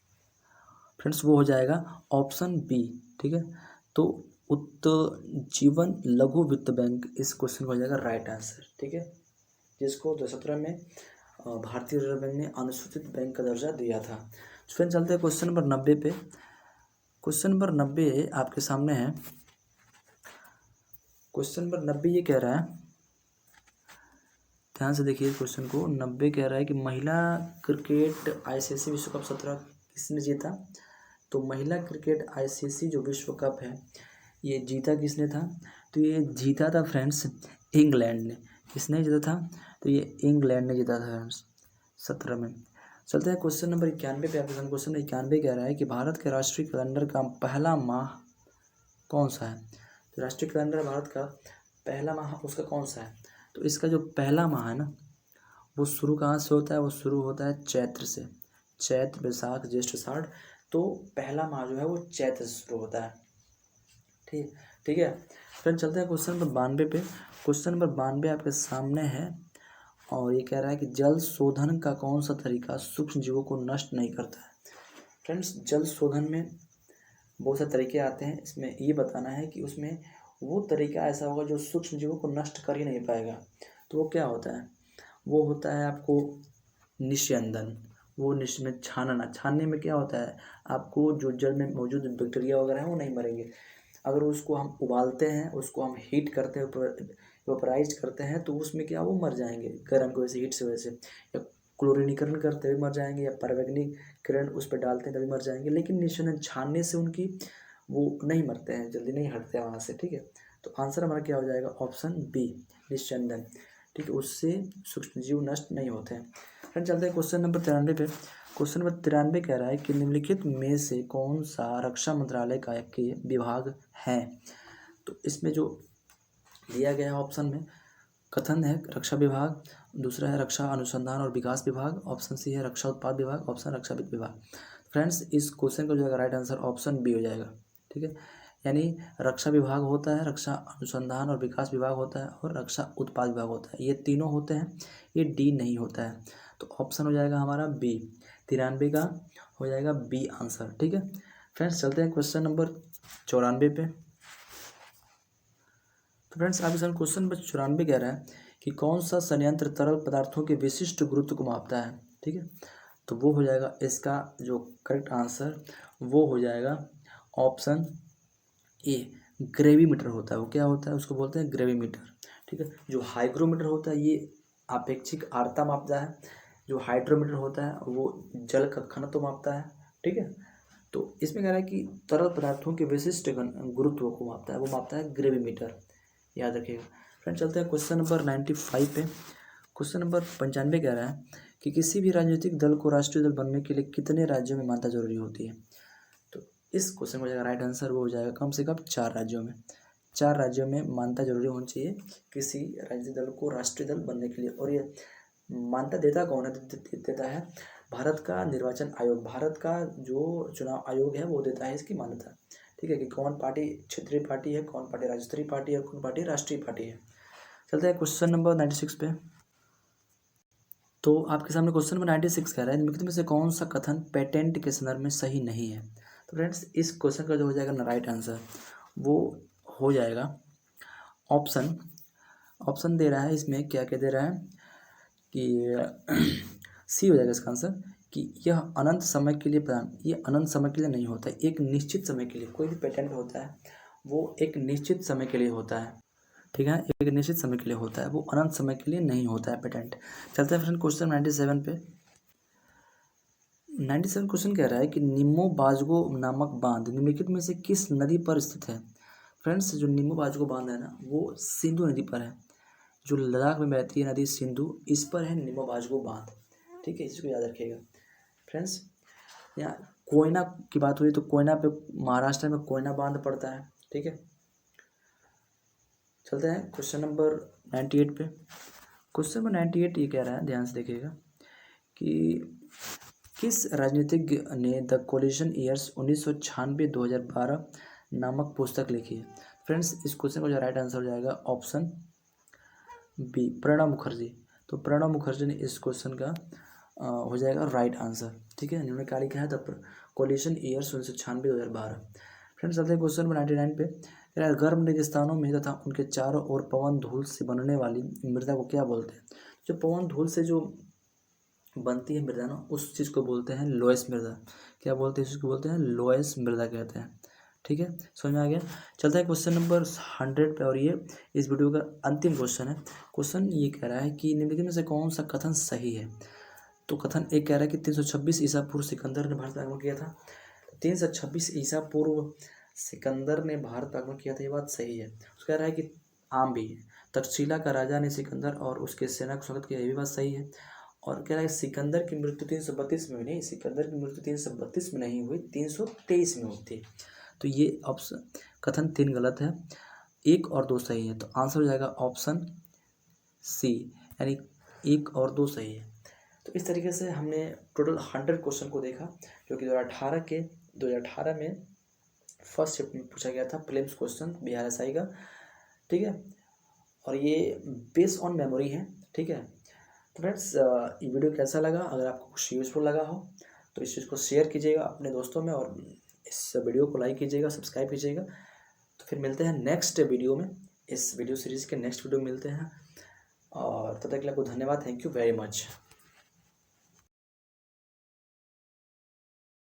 फ्रेंड्स, वो हो जाएगा ऑप्शन बी। ठीक है, तो उत्जीवन लघु वित्त बैंक इस क्वेश्चन का हो जाएगा राइट आंसर। ठीक है, जिसको 2017 में भारतीय रिजर्व बैंक ने अनुसूचित बैंक का दर्जा दिया था। फिर चलते हैं क्वेश्चन नंबर 90 पे। क्वेश्चन नंबर 90 आपके सामने है। क्वेश्चन नंबर 90 ये कह रहा है, ध्यान से देखिए क्वेश्चन को। 90 कह रहा है कि महिला क्रिकेट ICC विश्व कप 17 किसने जीता। तो महिला क्रिकेट ICC जो विश्व कप है ये जीता किसने था, तो ये जीता था फ्रेंड्स इंग्लैंड ने। किसने जीता था, तो ये इंग्लैंड ने जीता था फ्रेंड्स 17 में। चलते हैं क्वेश्चन नंबर 91 पे। आपके सामने क्वेश्चन नंबर 91 कह रहा है कि भारत के राष्ट्रीय कैलेंडर का पहला माह कौन सा है। तो राष्ट्रीय कैलेंडर भारत का पहला माह उसका कौन सा है, तो इसका जो पहला माह है ना वो शुरू कहाँ से होता है, वो शुरू होता है चैत्र से। चैत्र, बैसाख, ज्येष्ठ, आषाढ़। तो पहला माह जो है वो चैत्र से शुरू होता है। ठीक है, फिर चलते हैं क्वेश्चन नंबर 92 पे। क्वेश्चन नंबर 92 आपके सामने है और ये कह रहा है कि जल शोधन का कौन सा तरीका सूक्ष्म जीवों को नष्ट नहीं करता है। फ्रेंड्स जल शोधन में बहुत से तरीके आते हैं, इसमें ये बताना है कि उसमें वो तरीका ऐसा होगा जो सूक्ष्म जीवों को नष्ट कर ही नहीं पाएगा। तो वो क्या होता है, वो होता है आपको निस्यंदन। वो में छानने में क्या होता है, आपको जो जल में मौजूद बैक्टीरिया वगैरह है वो नहीं मरेंगे। अगर उसको हम उबालते हैं, उसको हम हीट करते हैं, वेपराइज करते हैं, तो उसमें क्या वो मर जाएंगे गर्म की वजह से, हीट से वजह से। या क्लोरीनीकरण करते हुए मर जाएंगे, या पराबैंगनीकरण उस पर डालते हैं तभी मर जाएंगे। लेकिन निस्यंदन छानने से उनकी वो नहीं मरते हैं, जल्दी नहीं हटते हैं वहाँ से। ठीक है, तो आंसर हमारा क्या हो जाएगा, ऑप्शन बी निस्यंदन। ठीक है, उससे सूक्ष्म जीव नष्ट नहीं होते हैं। फिर चलते हैं क्वेश्चन नंबर 93 पे। क्वेश्चन नंबर 93 कह रहा है कि निम्नलिखित में से कौन सा रक्षा मंत्रालय का के विभाग है। तो इसमें जो दिया गया है ऑप्शन में, कथन है रक्षा विभाग, दूसरा है रक्षा अनुसंधान और विकास विभाग, ऑप्शन सी है रक्षा उत्पाद विभाग, ऑप्शन रक्षा वित्त विभाग। फ्रेंड्स इस क्वेश्चन का जो है राइट आंसर ऑप्शन बी हो जाएगा। ठीक है, यानी रक्षा विभाग होता है, रक्षा अनुसंधान और विकास विभाग होता है, और रक्षा उत्पाद विभाग होता है। ये तीनों होते हैं, ये डी नहीं होता है। तो ऑप्शन हो जाएगा हमारा बी, 93 का हो जाएगा बी आंसर। ठीक है फ्रेंड्स, चलते हैं क्वेश्चन नंबर 94 पे। तो फ्रेंड्स आपके सामने क्वेश्चन नंबर 94 कह रहा है कि कौन सा संयंत्र तरल पदार्थों के विशिष्ट गुरुत्व को मापता है। ठीक है, तो वो हो जाएगा इसका जो करेक्ट आंसर वो हो जाएगा ऑप्शन ए, ग्रेविमीटर होता है। वो क्या होता है, उसको बोलते हैं ग्रेविमीटर। ठीक है, जो हाइग्रोमीटर होता है ये आपेक्षिक आर्द्रता मापता है, जो हाइड्रोमीटर होता है वो जल का घनत्व मापता है। ठीक है, तो इसमें कह रहा है कि तरल पदार्थों के विशिष्ट गुरुत्व को मापता है, वो मापता है ग्रेविमीटर, याद रखिएगा। फ्रेंड चलते हैं क्वेश्चन नंबर 95 पे। क्वेश्चन नंबर 95 कह रहा है कि किसी भी राजनीतिक दल को राष्ट्रीय दल बनने के लिए कितने राज्यों में मान्यता जरूरी होती है। तो इस क्वेश्चन का राइट आंसर वो हो जाएगा कम से कम 4 राज्यों में। 4 राज्यों में मान्यता जरूरी होनी चाहिए किसी राजनीतिक दल को राष्ट्रीय दल बनने के लिए। और ये मान्यता देता कौन है? देता है भारत का निर्वाचन आयोग। भारत का जो चुनाव आयोग है वो देता है इसकी मान्यता। ठीक है, कि कौन पार्टी क्षेत्रीय पार्टी है, कौन पार्टी राज्य स्तरीय पार्टी है, कौन पार्टी राष्ट्रीय पार्टी है। चलते हैं क्वेश्चन नंबर 96 पे। तो आपके सामने क्वेश्चन नंबर 96 कह रहा है निम्नलिखित में से कौन सा कथन पेटेंट के संदर्भ में सही नहीं है। तो फ्रेंड्स इस क्वेश्चन का जो हो जाएगा ना राइट आंसर वो हो जाएगा ऑप्शन दे रहा है इसमें, क्या क्या दे रहा है कि सी हो जाएगा इसका आंसर, कि यह अनंत समय के लिए ये अनंत समय के लिए नहीं होता है, एक निश्चित समय के लिए। कोई भी पेटेंट होता है वो एक निश्चित समय के लिए होता है। ठीक है, एक निश्चित समय के लिए होता है, वो अनंत समय के लिए नहीं होता है पेटेंट। चलते हैं फ्रेंड क्वेश्चन 97 पे। 97 क्वेश्चन कह रहा है कि निम्मो बाजगो नामक बांध निम्नलिखित में से किस नदी पर स्थित है। फ्रेंड्स जो निम्मो बाजगो बांध है ना वो सिंधु नदी पर है। जो लद्दाख में बहती है नदी सिंधु, इस पर है निम्मो बाजगो बांध। ठीक है, इसको याद रखिएगा फ्रेंड्स। यहाँ कोयना की बात हुई तो कोयना पे महाराष्ट्र में कोयना बांध पड़ता है। ठीक है, चलते हैं क्वेश्चन नंबर 98 पे। क्वेश्चन नंबर 98 ये कह रहा है, ध्यान से देखिएगा, कि किस राजनीतिज्ञ ने द कोलिशन ईयर्स 1996-2012 नामक पुस्तक लिखी है। फ्रेंड्स इस क्वेश्चन का जो राइट आंसर हो जाएगा ऑप्शन बी, प्रणब मुखर्जी। तो प्रणब मुखर्जी ने इस क्वेश्चन का हो जाएगा राइट आंसर। ठीक है, इन्होंने क्या लिखा है द कोलिशन ईयर्स 1996-2012। फ्रेंड्स चलते हैं क्वेश्चन नंबर 99 पे। गर्म रेगिस्तानों में तथा उनके चारों ओर पवन धूल से बनने वाली मृदा को क्या बोलते हैं। जो पवन धूल से जो बनती है मृदा ना उस चीज़ को बोलते हैं लोएस मृदा। क्या बोलते हैं? इसको बोलते हैं लोएस मृदा कहते हैं। ठीक है, समझ में आ गया। चलता है क्वेश्चन नंबर 100 पे, और ये इस वीडियो का अंतिम क्वेश्चन है। क्वेश्चन ये कह रहा है कि निम्नलिखित में से कौन सा कथन सही है। तो कथन एक कह रहा है कि 326 ईसा पूर्व सिकंदर ने भारत पर आक्रमण किया था। 326 ईसा पूर्व सिकंदर ने भारत पर आक्रमण किया था, ये बात सही है। उसका कह रहा है कि आम भी है, तक्षशिला का राजा ने सिकंदर और उसके सेना को स्वागत किया, ये भी बात सही है। और कह रहा है सिकंदर की मृत्यु 332 में नहीं, सिकंदर की मृत्यु 332 में नहीं हुई, 323 में हुई थी। तो ये ऑप्शन कथन 3 गलत है, 1 और 2 सही है। तो आंसर हो जाएगा ऑप्शन सी, यानी 1 और 2 सही है। तो इस तरीके से हमने टोटल 100 क्वेश्चन को देखा, जो कि 2018 में फर्स्ट शिफ्ट में पूछा गया था प्रीलिम्स क्वेश्चन बिहार एसआई का। ठीक है, और ये बेस्ड ऑन मेमोरी है। ठीक है, तो फ्रेंड्स ये वीडियो कैसा लगा? अगर आपको कुछ यूज़फुल लगा हो तो इस चीज़ को शेयर कीजिएगा अपने दोस्तों में, और इस वीडियो को लाइक कीजिएगा, सब्सक्राइब कीजिएगा। तो फिर मिलते हैं नेक्स्ट वीडियो में, इस वीडियो सीरीज़ के नेक्स्ट वीडियो में मिलते हैं, और तब तक के लिए आपको धन्यवाद। Thank you very much.